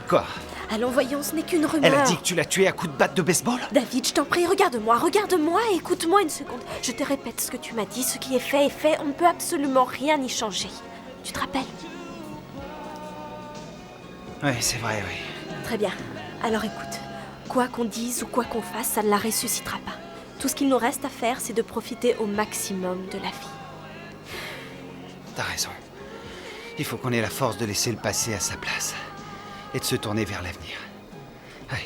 Quoi? Allons, voyons, ce n'est qu'une rumeur. Elle a dit que tu l'as tué à coups de batte de baseball? David, je t'en prie, regarde-moi et écoute-moi une seconde. Je te répète ce que tu m'as dit, ce qui est fait est fait, on ne peut absolument rien y changer. Tu te rappelles? Oui, c'est vrai, oui. Très bien. Alors écoute, quoi qu'on dise ou quoi qu'on fasse, ça ne la ressuscitera pas. Tout ce qu'il nous reste à faire, c'est de profiter au maximum de la vie. T'as raison. Il faut qu'on ait la force de laisser le passé à sa place. Et de se tourner vers l'avenir. Oui,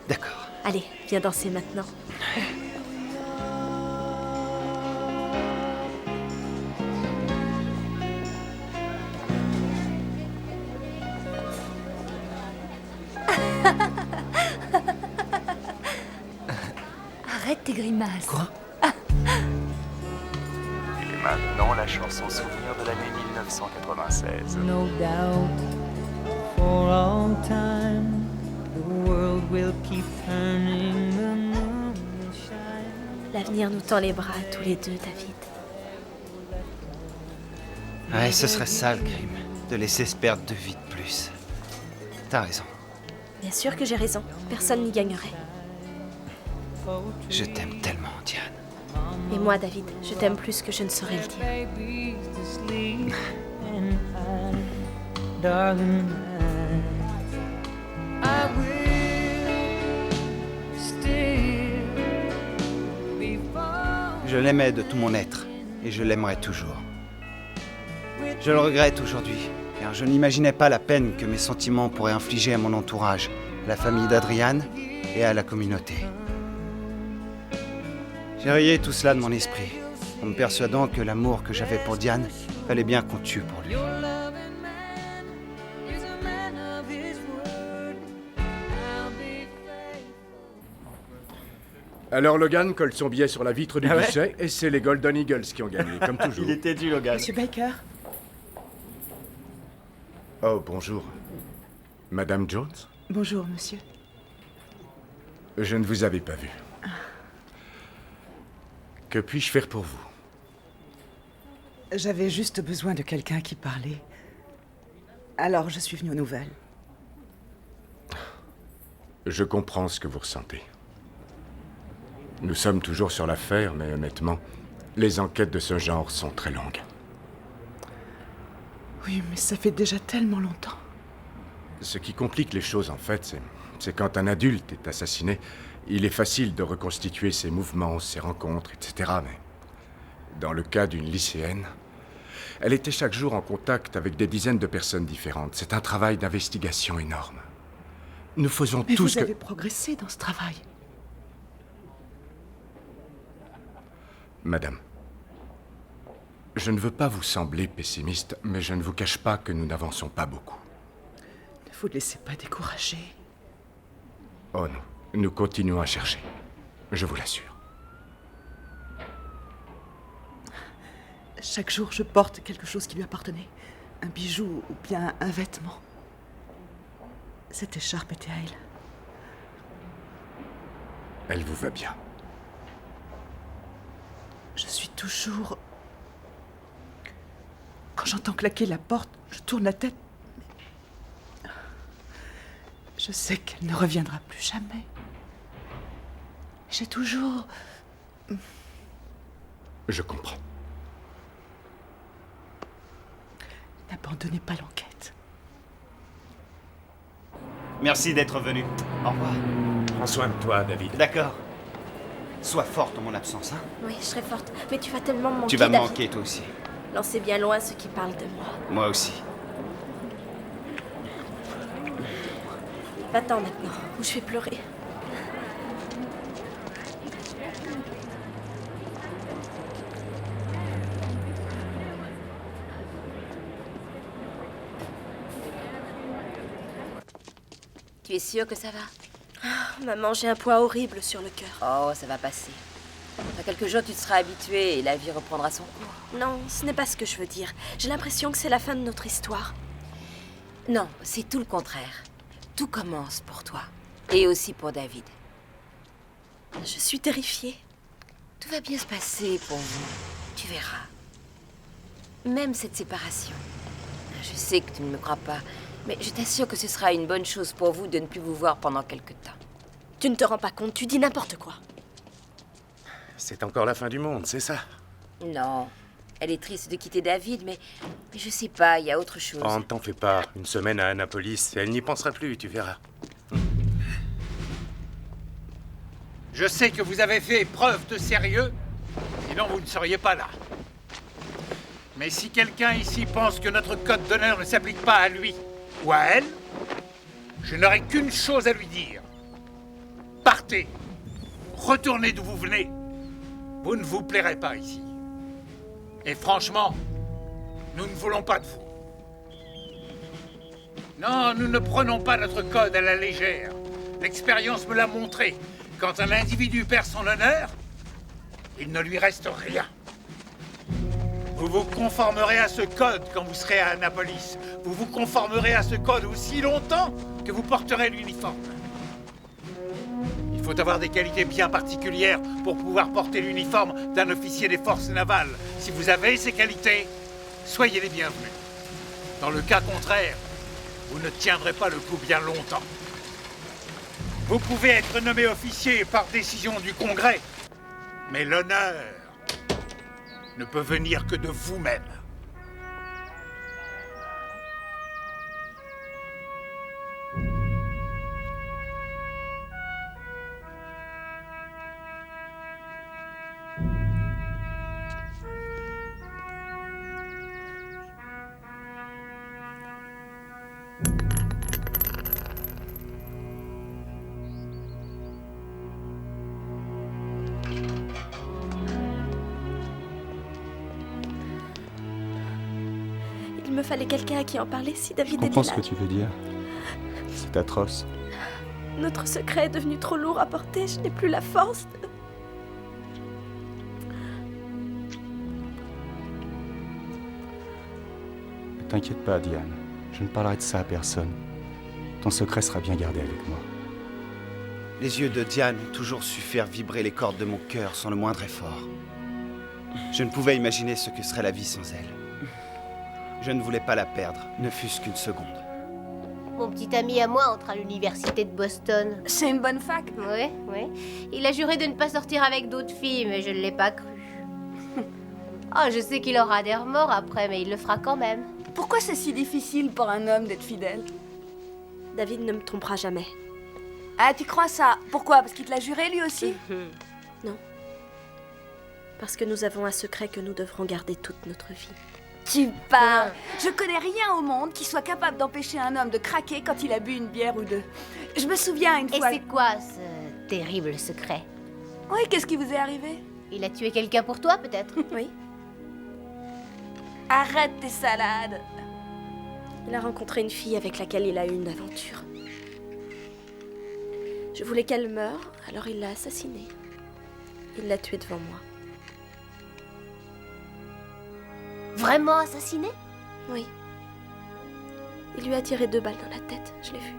d'accord. Allez, viens danser maintenant. Arrête tes grimaces. Quoi? Et maintenant, la chanson souvenir de l'année 1996. No doubt, for all time, the world will keep turning, the moon will shine. L'avenir nous tend les bras tous les deux, David. Ouais, ce serait ça le crime. De laisser se perdre 2 vies de plus. T'as raison. Bien sûr que j'ai raison. Personne n'y gagnerait. Je t'aime tellement, Diane. Et moi, David, je t'aime plus que je ne saurais le dire. Babies to sleep, and darling, I will still be far. Je l'aimais de tout mon être, et je l'aimerai toujours. Je le regrette aujourd'hui, car je n'imaginais pas la peine que mes sentiments pourraient infliger à mon entourage, à la famille d'Adrian et à la communauté. J'ai rayé tout cela de mon esprit, en me persuadant que l'amour que j'avais pour Diane fallait bien qu'on tue pour lui. Alors Logan colle son billet sur la vitre du Ah ouais? guichet et c'est les Golden Eagles qui ont gagné, comme toujours. Il était dû, Logan. Monsieur Baker? Oh, bonjour. Madame Jones? Bonjour, monsieur. Je ne vous avais pas vu. Que puis-je faire pour vous? J'avais juste besoin de quelqu'un qui parlait. Alors je suis venue aux nouvelles. Je comprends ce que vous ressentez. Nous sommes toujours sur l'affaire, mais honnêtement, les enquêtes de ce genre sont très longues. Oui, mais ça fait déjà tellement longtemps. Ce qui complique les choses, en fait, c'est quand un adulte est assassiné, il est facile de reconstituer ses mouvements, ses rencontres, etc. Mais dans le cas d'une lycéenne, elle était chaque jour en contact avec des dizaines de personnes différentes. C'est un travail d'investigation énorme. Nous faisons Mais tout vous ce que... avez progressé dans ce travail. Madame, je ne veux pas vous sembler pessimiste, mais je ne vous cache pas que nous n'avançons pas beaucoup. Ne vous laissez pas décourager. Oh non, nous continuons à chercher. Je vous l'assure. Chaque jour, je porte quelque chose qui lui appartenait. Un bijou ou bien un vêtement. Cette écharpe était à elle. Elle vous va bien. Je suis toujours... Quand j'entends claquer la porte, je tourne la tête. Je sais qu'elle ne reviendra plus jamais. J'ai toujours... Je comprends. N'abandonnez pas l'enquête. Merci d'être venu. Au revoir. Prends soin de toi, David. D'accord. Sois forte en mon absence, hein. Oui, je serai forte. Mais tu vas tellement me manquer. Tu vas me David. manquer, toi aussi. Lancez bien loin ceux qui parlent de moi. Moi aussi. Va-t'en maintenant, ou je vais pleurer. Tu es sûre que ça va? Maman, j'ai un poids horrible sur le cœur. Oh, ça va passer. Dans quelques jours, tu te seras habituée et la vie reprendra son cours. Non, ce n'est pas ce que je veux dire. J'ai l'impression que c'est la fin de notre histoire. Non, c'est tout le contraire. Tout commence pour toi. Et aussi pour David. Je suis terrifiée. Tout va bien se passer pour vous. Tu verras. Même cette séparation. Je sais que tu ne me crois pas, mais je t'assure que ce sera une bonne chose pour vous de ne plus vous voir pendant quelque temps. Tu ne te rends pas compte, tu dis n'importe quoi. C'est encore la fin du monde, c'est ça? Non. Elle est triste de quitter David, mais je sais pas, il y a autre chose. Oh, ne t'en fais pas. Une semaine à Annapolis, elle n'y pensera plus, tu verras. Je sais que vous avez fait preuve de sérieux, sinon vous ne seriez pas là. Mais si quelqu'un ici pense que notre code d'honneur ne s'applique pas à lui ou à elle, je n'aurai qu'une chose à lui dire. Partez. Retournez d'où vous venez. Vous ne vous plairez pas ici. Et franchement, nous ne voulons pas de vous. Non, nous ne prenons pas notre code à la légère. L'expérience me l'a montré. Quand un individu perd son honneur, il ne lui reste rien. Vous vous conformerez à ce code quand vous serez à Annapolis. Vous vous conformerez à ce code aussi longtemps que vous porterez l'uniforme. Il faut avoir des qualités bien particulières pour pouvoir porter l'uniforme d'un officier des forces navales. Si vous avez ces qualités, soyez les bienvenus. Dans le cas contraire, vous ne tiendrez pas le coup bien longtemps. Vous pouvez être nommé officier par décision du Congrès, mais l'honneur ne peut venir que de vous-même. Il me fallait quelqu'un à qui en parler si David Je était comprends là. ce que tu veux dire. C'est atroce. Notre secret est devenu trop lourd à porter, je n'ai plus la force de... Ne t'inquiète pas, Diane. Je ne parlerai de ça à personne. Ton secret sera bien gardé avec moi. Les yeux de Diane ont toujours su faire vibrer les cordes de mon cœur sans le moindre effort. Je ne pouvais imaginer ce que serait la vie sans elle. Je ne voulais pas la perdre, ne fût-ce qu'une seconde. Mon petit ami à moi entre à l'université de Boston. C'est une bonne fac. Oui, oui. Il a juré de ne pas sortir avec d'autres filles, mais je ne l'ai pas cru. Oh, je sais qu'il aura des remords après, mais il le fera quand même. Pourquoi c'est si difficile pour un homme d'être fidèle? David ne me trompera jamais. Ah, tu crois ça? Pourquoi? Parce qu'il te l'a juré lui aussi? Non. Parce que nous avons un secret que nous devrons garder toute notre vie. Tu parles. Je connais rien au monde qui soit capable d'empêcher un homme de craquer quand il a bu une bière ou deux. Je me souviens une fois... Et c'est quoi ce terrible secret? Oui, qu'est-ce qui vous est arrivé? Il a tué quelqu'un pour toi, peut-être? Oui. Arrête tes salades. Il a rencontré une fille avec laquelle il a eu une aventure. Je voulais qu'elle meure, alors il l'a assassinée. Il l'a tuée devant moi. Vraiment assassiné? Oui. Il lui a tiré 2 balles dans la tête, je l'ai vu.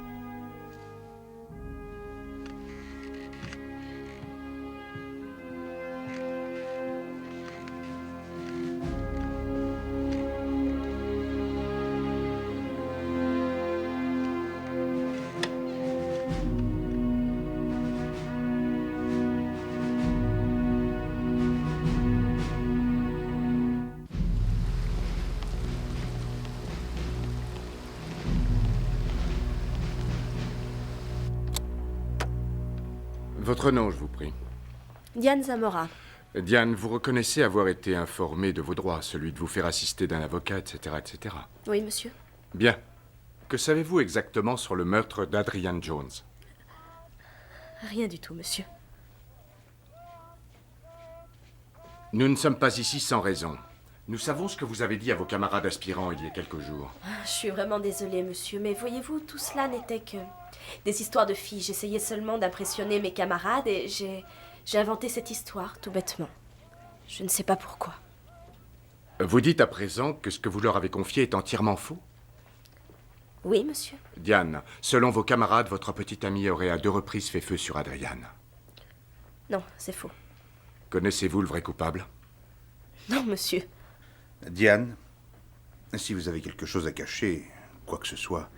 Votre nom, je vous prie. Diane Zamora. Diane, vous reconnaissez avoir été informée de vos droits, celui de vous faire assister d'un avocat, etc., etc. Oui, monsieur. Bien. Que savez-vous exactement sur le meurtre d'Adrian Jones? Rien du tout, monsieur. Nous ne sommes pas ici sans raison. Nous savons ce que vous avez dit à vos camarades aspirants il y a quelques jours. Je suis vraiment désolée, monsieur, mais voyez-vous, tout cela n'était que des histoires de filles. J'essayais seulement d'impressionner mes camarades et j'ai inventé cette histoire, tout bêtement. Je ne sais pas pourquoi. Vous dites à présent que ce que vous leur avez confié est entièrement faux? Oui, monsieur. Diane, selon vos camarades, votre petite amie aurait à 2 reprises fait feu sur Adrian. Non, c'est faux. Connaissez-vous le vrai coupable? Non, monsieur. Diane, si vous avez quelque chose à cacher, quoi que ce soit,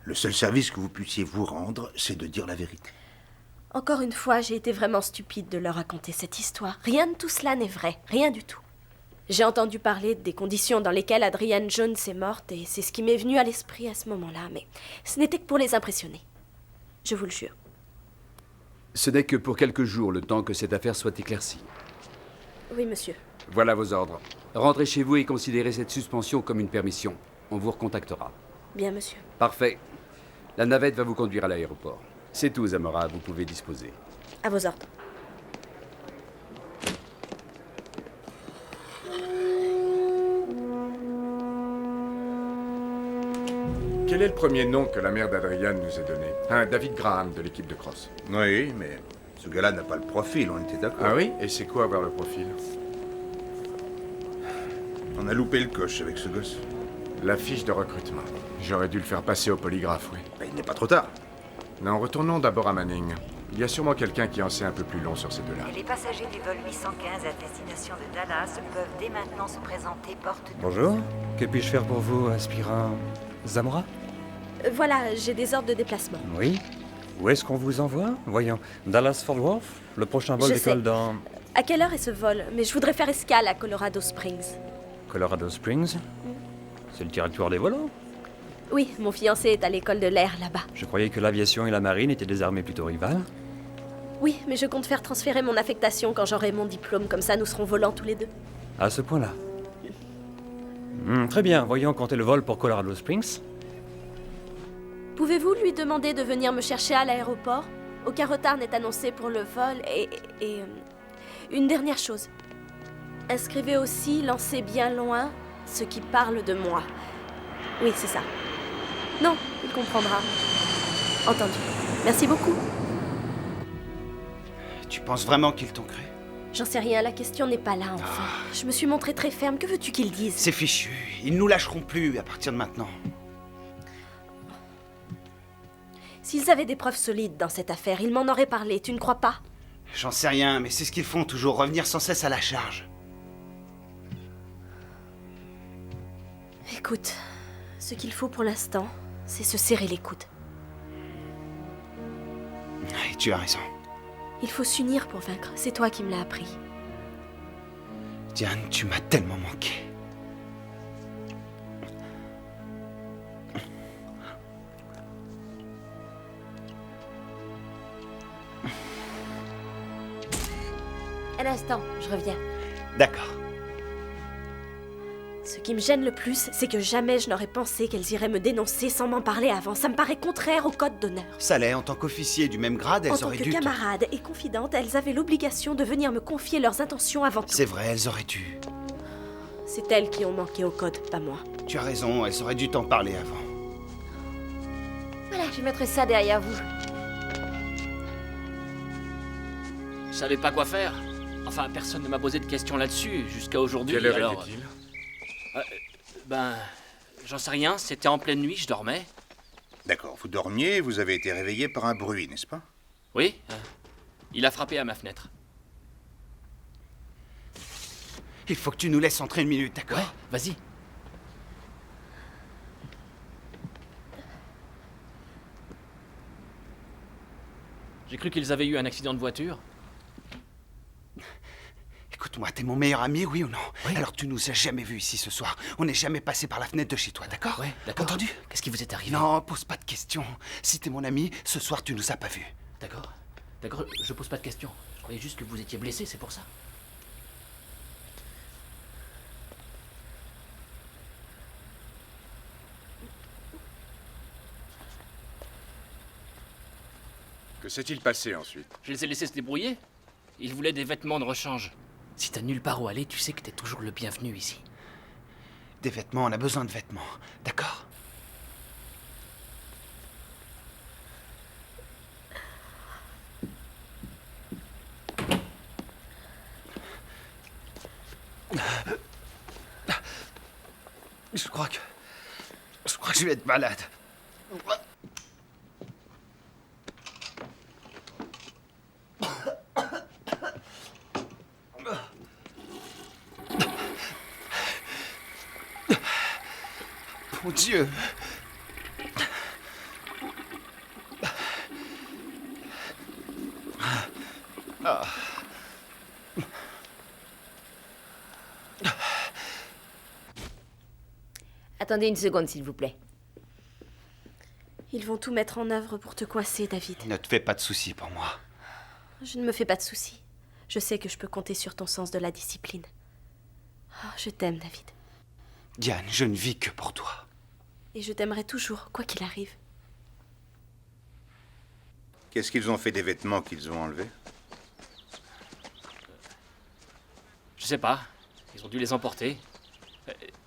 le seul service que vous puissiez vous rendre, c'est de dire la vérité. Encore une fois, j'ai été vraiment stupide de leur raconter cette histoire. Rien de tout cela n'est vrai, rien du tout. J'ai entendu parler des conditions dans lesquelles Adrian Jones est morte et c'est ce qui m'est venu à l'esprit à ce moment-là, mais ce n'était que pour les impressionner. Je vous le jure. Ce n'est que pour quelques jours, le temps que cette affaire soit éclaircie. Oui, monsieur. Voilà vos ordres. Rentrez chez vous et considérez cette suspension comme une permission. On vous recontactera. Bien, monsieur. Parfait. La navette va vous conduire à l'aéroport. C'est tout, Zamora, vous pouvez disposer. À vos ordres. Quel est le premier nom que la mère d'Adrian nous a donné? Un David Graham de l'équipe de cross. Oui, mais ce gars-là n'a pas le profil, on était d'accord. Ah oui? Et c'est quoi avoir le profil? On a loupé le coche avec ce gosse. La fiche de recrutement. J'aurais dû le faire passer au polygraphe, oui. Ben, il n'est pas trop tard. Non, retournons d'abord à Manning. Il y a sûrement quelqu'un qui en sait un peu plus long sur ces deux-là. Les passagers du vol 815 à destination de Dallas peuvent dès maintenant se présenter porte de... Bonjour, que puis-je faire pour vous, aspirant Zamora? Voilà, j'ai des ordres de déplacement. Oui. Où est-ce qu'on vous envoie? Voyons, Dallas-Fort Worth? Le prochain vol Je sais. décolle dans... À quelle heure est ce vol? Mais je voudrais faire escale à Colorado Springs. Colorado Springs? C'est le territoire des volants. Oui, mon fiancé est à l'école de l'air là-bas. Je croyais que l'aviation et la marine étaient des armées plutôt rivales. Oui, mais je compte faire transférer mon affectation quand j'aurai mon diplôme, comme ça nous serons volants tous les deux. À ce point-là. Très bien, voyons quand est le vol pour Colorado Springs. Pouvez-vous lui demander de venir me chercher à l'aéroport? Aucun retard n'est annoncé pour le vol et une dernière chose. Inscrivez aussi, lancez bien loin, ce qui parle de moi. Oui, c'est ça. Non, il comprendra. Entendu. Merci beaucoup. Tu penses vraiment qu'ils t'ont cru? J'en sais rien, la question n'est pas là, enfin. Je me suis montrée très ferme, que veux-tu qu'ils disent? C'est fichu. Ils ne nous lâcheront plus à partir de maintenant. S'ils avaient des preuves solides dans cette affaire, ils m'en auraient parlé, tu ne crois pas? J'en sais rien, mais c'est ce qu'ils font toujours, revenir sans cesse à la charge. Écoute, ce qu'il faut pour l'instant, c'est se serrer les coudes. Et tu as raison. Il faut s'unir pour vaincre, c'est toi qui me l'as appris. Diane, tu m'as tellement manqué. Un instant, je reviens. D'accord. Ce qui me gêne le plus, c'est que jamais je n'aurais pensé qu'elles iraient me dénoncer sans m'en parler avant. Ça me paraît contraire au code d'honneur. Ça l'est, en tant qu'officier du même grade, elles En tant auraient que dû... camarades et confidentes, elles avaient l'obligation de venir me confier leurs intentions avant tout. C'est vrai, elles auraient dû. C'est elles qui ont manqué au code, pas moi. Tu as raison, elles auraient dû t'en parler avant. Voilà, je mettrai ça derrière vous. Je savais pas quoi faire. Enfin, personne ne m'a posé de questions là-dessus jusqu'à aujourd'hui. Quelle heure alors... était-il? J'en sais rien, c'était en pleine nuit, je dormais. D'accord, vous dormiez, vous avez été réveillé par un bruit, n'est-ce pas? Oui, il a frappé à ma fenêtre. Il faut que tu nous laisses entrer une minute, d'accord? Ouais, vas-y. J'ai cru qu'ils avaient eu un accident de voiture. Écoute-moi, t'es mon meilleur ami, oui ou non? Oui. Alors tu nous as jamais vus ici ce soir. On n'est jamais passé par la fenêtre de chez toi, d'accord? Ouais, d'accord. Entendu? Qu'est-ce qui vous est arrivé? Non, pose pas de questions. Si t'es mon ami, ce soir tu nous as pas vus. D'accord. D'accord, je pose pas de questions. Je croyais juste que vous étiez blessé, c'est pour ça. Que s'est-il passé ensuite? Je les ai laissés se débrouiller. Ils voulaient des vêtements de rechange. Si t'as nulle part où aller, tu sais que t'es toujours le bienvenu ici. Des vêtements, on a besoin de vêtements. D'accord? Je crois que je vais être malade. Mon Dieu. Ah. Attendez une seconde, s'il vous plaît. Ils vont tout mettre en œuvre pour te coincer, David. Ne te fais pas de soucis pour moi. Je ne me fais pas de soucis. Je sais que je peux compter sur ton sens de la discipline. Oh, je t'aime, David. Diane, je ne vis que pour toi. Et je t'aimerai toujours, quoi qu'il arrive. Qu'est-ce qu'ils ont fait des vêtements qu'ils ont enlevés? Je sais pas. Ils ont dû les emporter.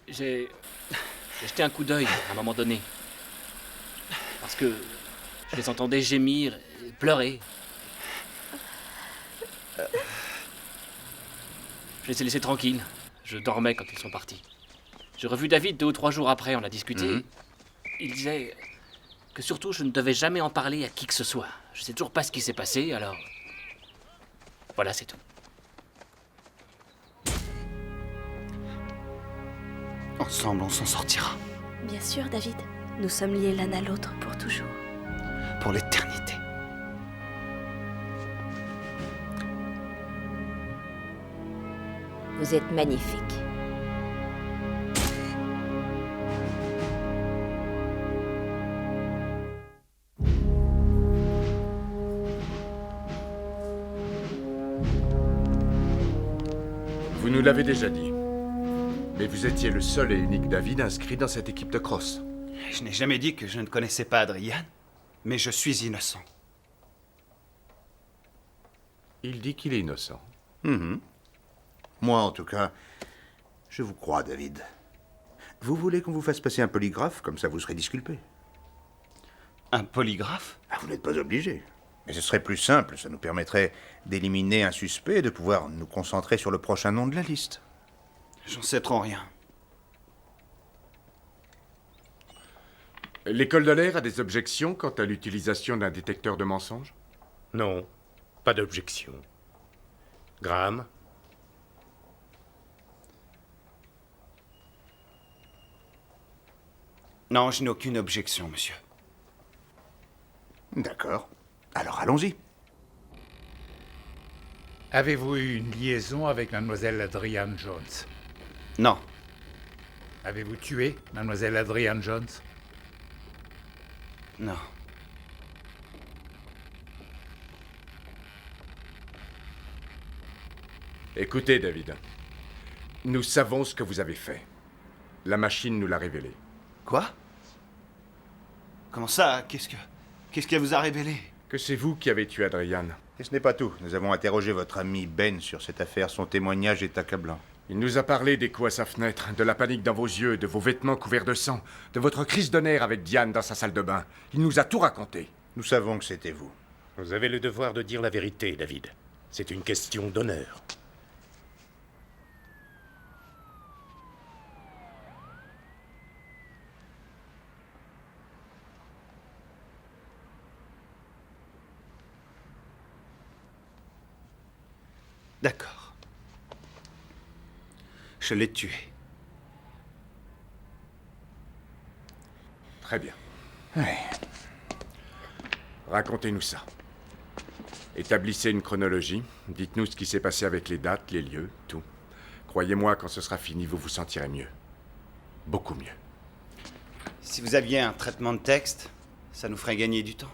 J'ai jeté un coup d'œil à un moment donné. Parce que je les entendais gémir, et pleurer. Je les ai laissés tranquilles. Je dormais quand ils sont partis. J'ai revu David 2 ou 3 jours après, on a discuté. Il disait que surtout je ne devais jamais en parler à qui que ce soit. Je sais toujours pas ce qui s'est passé, alors... Voilà, c'est tout. Ensemble, on s'en sortira. Bien sûr, David. Nous sommes liés l'un à l'autre pour toujours. Pour l'éternité. Vous êtes magnifique. Vous nous l'avez déjà dit. Mais vous étiez le seul et unique David inscrit dans cette équipe de cross. Je n'ai jamais dit que je ne connaissais pas Adrian, mais je suis innocent. Il dit qu'il est innocent. Moi, en tout cas, je vous crois, David. Vous voulez qu'on vous fasse passer un polygraphe, comme ça vous serez disculpé? Un polygraphe? Vous n'êtes pas obligé. Mais ce serait plus simple, ça nous permettrait d'éliminer un suspect et de pouvoir nous concentrer sur le prochain nom de la liste. J'en sais trop rien. L'école de l'air a des objections quant à l'utilisation d'un détecteur de mensonges? Non, pas d'objection. Graham? Non, je n'ai aucune objection, monsieur. D'accord. Alors allons-y. Avez-vous eu une liaison avec mademoiselle Adrienne Jones? Non. Avez-vous tué mademoiselle Adrienne Jones? Non. Écoutez, David. Nous savons ce que vous avez fait. La machine nous l'a révélé. Quoi? Comment ça? Qu'est-ce qu'elle vous a révélé? Que c'est vous qui avez tué Adrian. Et ce n'est pas tout. Nous avons interrogé votre ami Ben sur cette affaire. Son témoignage est accablant. Il nous a parlé des coups à sa fenêtre, de la panique dans vos yeux, de vos vêtements couverts de sang, de votre crise de nerfs avec Diane dans sa salle de bain. Il nous a tout raconté. Nous savons que c'était vous. Vous avez le devoir de dire la vérité, David. C'est une question d'honneur. D'accord. Je l'ai tué. Très bien. Ouais. Racontez-nous ça. Établissez une chronologie. Dites-nous ce qui s'est passé avec les dates, les lieux, tout. Croyez-moi, quand ce sera fini, vous vous sentirez mieux. Beaucoup mieux. Si vous aviez un traitement de texte, ça nous ferait gagner du temps.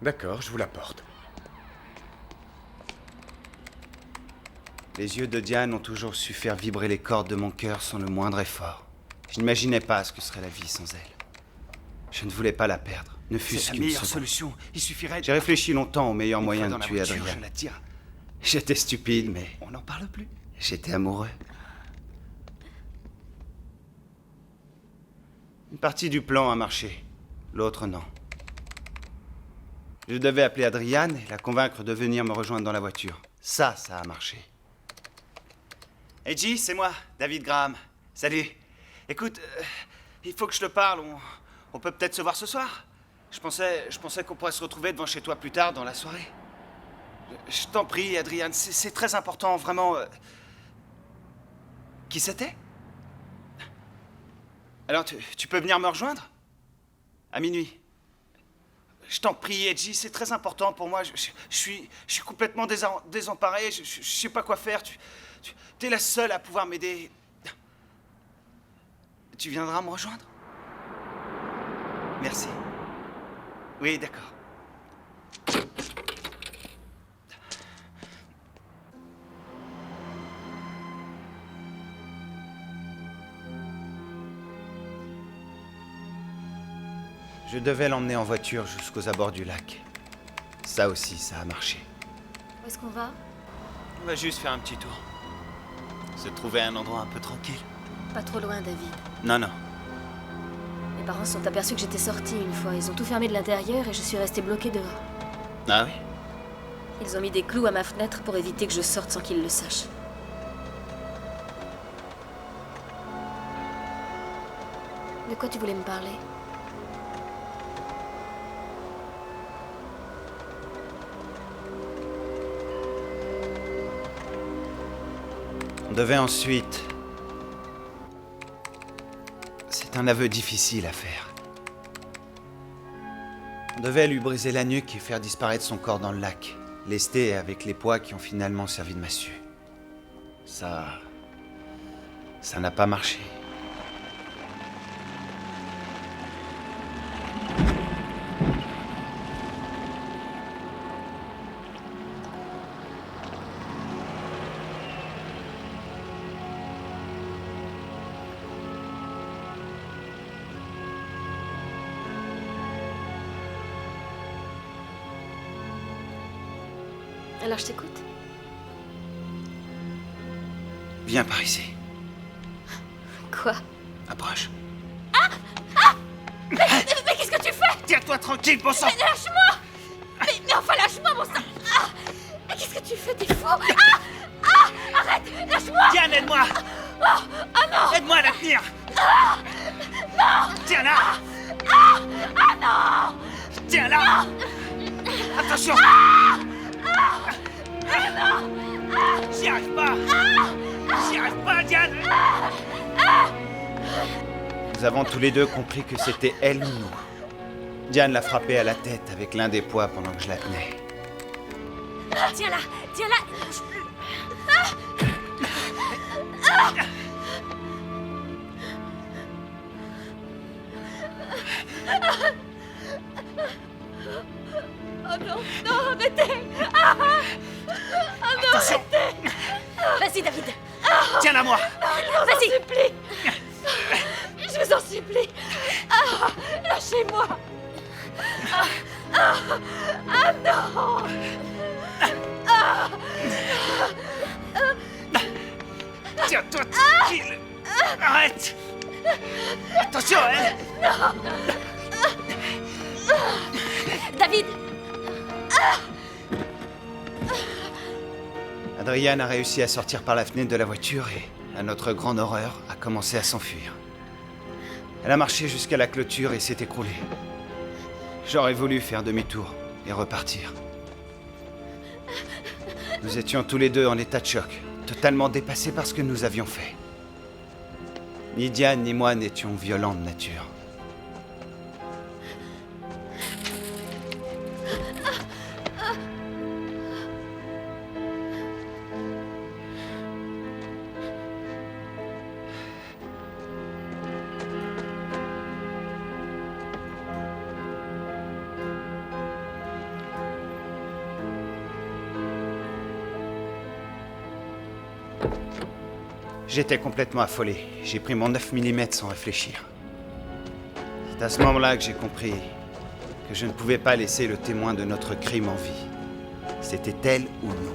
D'accord, je vous l'apporte. Les yeux de Diane ont toujours su faire vibrer les cordes de mon cœur sans le moindre effort. Je n'imaginais pas ce que serait la vie sans elle. Je ne voulais pas la perdre, ne fût-ce C'est la qu'une meilleure seconde. solution. Il suffirait... J'ai réfléchi longtemps au meilleur moyen Une de fois dans tuer la voiture, Adrian. je la tire. J'étais stupide, mais On n'en parle plus. j'étais amoureux. Une partie du plan a marché, l'autre non. Je devais appeler Adrian et la convaincre de venir me rejoindre dans la voiture. Ça a marché. Edgy, c'est moi, David Graham. Salut. Écoute, il faut que je te parle. On peut peut-être se voir ce soir. Je pensais qu'on pourrait se retrouver devant chez toi plus tard dans la soirée. Je t'en prie, Adrian, c'est très important, vraiment. Qui c'était? Alors, tu peux venir me rejoindre? À minuit. Je t'en prie, Edgy, c'est très important pour moi. Je suis complètement désemparé. Je sais pas quoi faire. T'es la seule à pouvoir m'aider. Tu viendras me rejoindre? Merci. Oui, d'accord. Je devais l'emmener en voiture jusqu'aux abords du lac. Ça aussi, ça a marché. Où est-ce qu'on va? On va juste faire un petit tour. Se trouver un endroit un peu tranquille. Pas trop loin, David. Non, non. Mes parents se sont aperçus que j'étais sortie une fois. Ils ont tout fermé de l'intérieur et je suis restée bloquée dehors. Ah oui? Ils ont mis des clous à ma fenêtre pour éviter que je sorte sans qu'ils le sachent. De quoi tu voulais me parler? On devait ensuite... C'est un aveu difficile à faire. On devait lui briser la nuque et faire disparaître son corps dans le lac, lesté avec les poids qui ont finalement servi de massue. Ça n'a pas marché. Alors je t'écoute. Viens par ici. Quoi? Approche. Mais qu'est-ce que tu fais? Tiens-toi tranquille, bon sang! Mais lâche-moi! Mais enfin, lâche-moi, mon sang! Mais qu'est-ce que tu fais? T'es fou! Arrête! Lâche-moi! Diane, aide-moi! Non! Aide-moi à la tenir! Non! Tiens-la! Non! Tiens-la! Attention! Non! J'y arrive pas! J'y arrive pas, Diane! Nous avons tous les deux compris que c'était elle ou nous. Diane l'a frappée à la tête avec l'un des poids pendant que je la tenais. Tiens-la! Tiens-la! Ne bouge plus. Oh non! Non, arrêtez! Ah non, Attention. arrêtez! Vas-y, David! Tiens-la moi! Je vous en supplie! Je vous en supplie! Lâchez-moi! Non! Tiens-toi tranquille! Arrête! Attention, hein! David! Adrian a réussi à sortir par la fenêtre de la voiture et, à notre grande horreur, a commencé à s'enfuir. Elle a marché jusqu'à la clôture et s'est écroulée. J'aurais voulu faire demi-tour et repartir. Nous étions tous les deux en état de choc, totalement dépassés par ce que nous avions fait. Ni Diane ni moi n'étions violents de nature. J'étais complètement affolé. J'ai pris mon 9 mm sans réfléchir. C'est à ce moment-là que j'ai compris que je ne pouvais pas laisser le témoin de notre crime en vie. C'était elle ou non.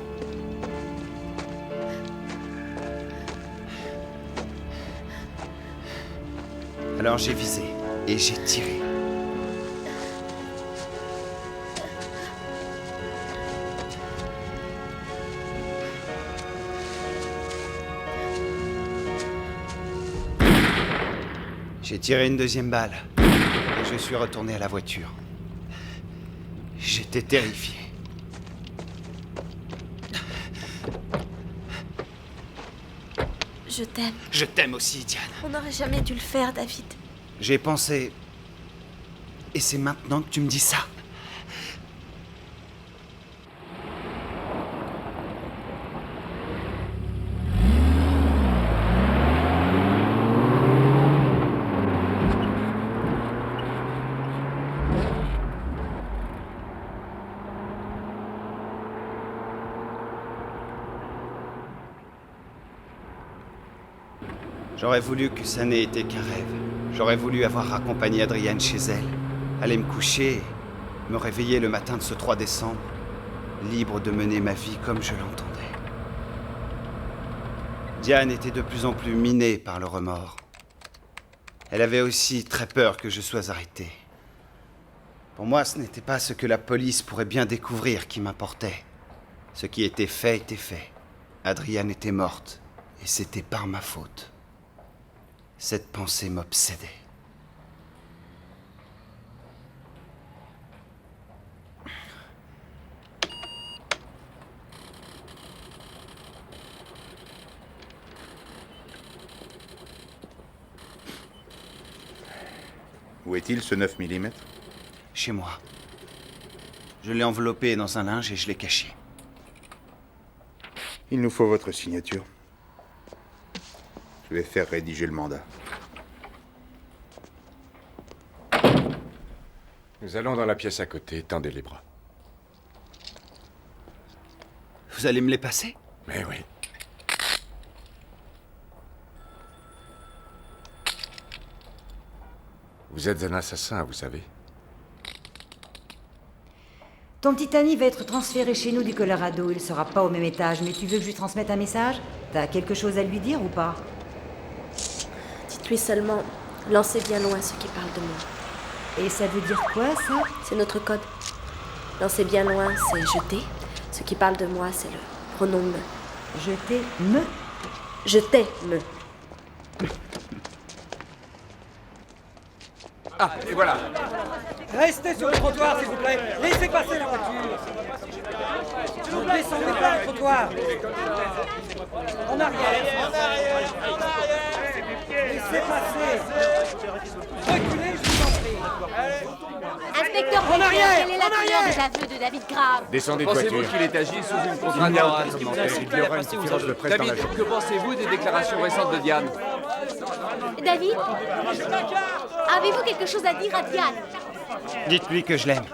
Alors j'ai visé et j'ai tiré. J'ai tiré une deuxième balle et je suis retourné à la voiture. J'étais terrifié. Je t'aime. Je t'aime aussi, Diane. On n'aurait jamais dû le faire, David. J'ai pensé... Et c'est maintenant que tu me dis ça? J'aurais voulu que ça n'ait été qu'un rêve. J'aurais voulu avoir accompagné Adrienne chez elle, aller me coucher, me réveiller le matin de ce 3 décembre, libre de mener ma vie comme je l'entendais. Diane était de plus en plus minée par le remords. Elle avait aussi très peur que je sois arrêté. Pour moi, ce n'était pas ce que la police pourrait bien découvrir qui m'importait. Ce qui était fait était fait. Adrienne était morte, et c'était par ma faute. Cette pensée m'obsédait. Où est-il, ce 9 mm? Chez moi. Je l'ai enveloppé dans un linge et je l'ai caché. Il nous faut votre signature. Je vais faire rédiger le mandat. Nous allons dans la pièce à côté, tendez les bras. Vous allez me les passer? Mais oui. Vous êtes un assassin, vous savez. Ton petit ami va être transféré chez nous du Colorado. Il sera pas au même étage, mais tu veux que je lui transmette un message? T'as quelque chose à lui dire ou pas? Dites-lui seulement, lancez bien loin ceux qui parlent de moi. Et ça veut dire quoi, ça? C'est notre code. Lancez bien loin, c'est jeter. Ceux qui parlent de moi, c'est le pronom me. Jeter me? Jeter me. Ah, et voilà. Restez sur le trottoir, s'il vous plaît. Laissez passer la voiture. Ne descendez pas le trottoir. En arrière. Laissez passer. Reculez, je vous en prie. Inspecteur En arrière, quelle est la en teneur arrière. des aveux de David Grave? Descendez de Pensez-vous voiture. qu'il est agi sous une Il contrainte n'y a morale? aucun commentaire. Il y aura une conférence de presse dans la David, journée. que pensez-vous des déclarations récentes de Diane? David? Avez-vous quelque chose à dire à Diane? Dites-lui que je l'aime.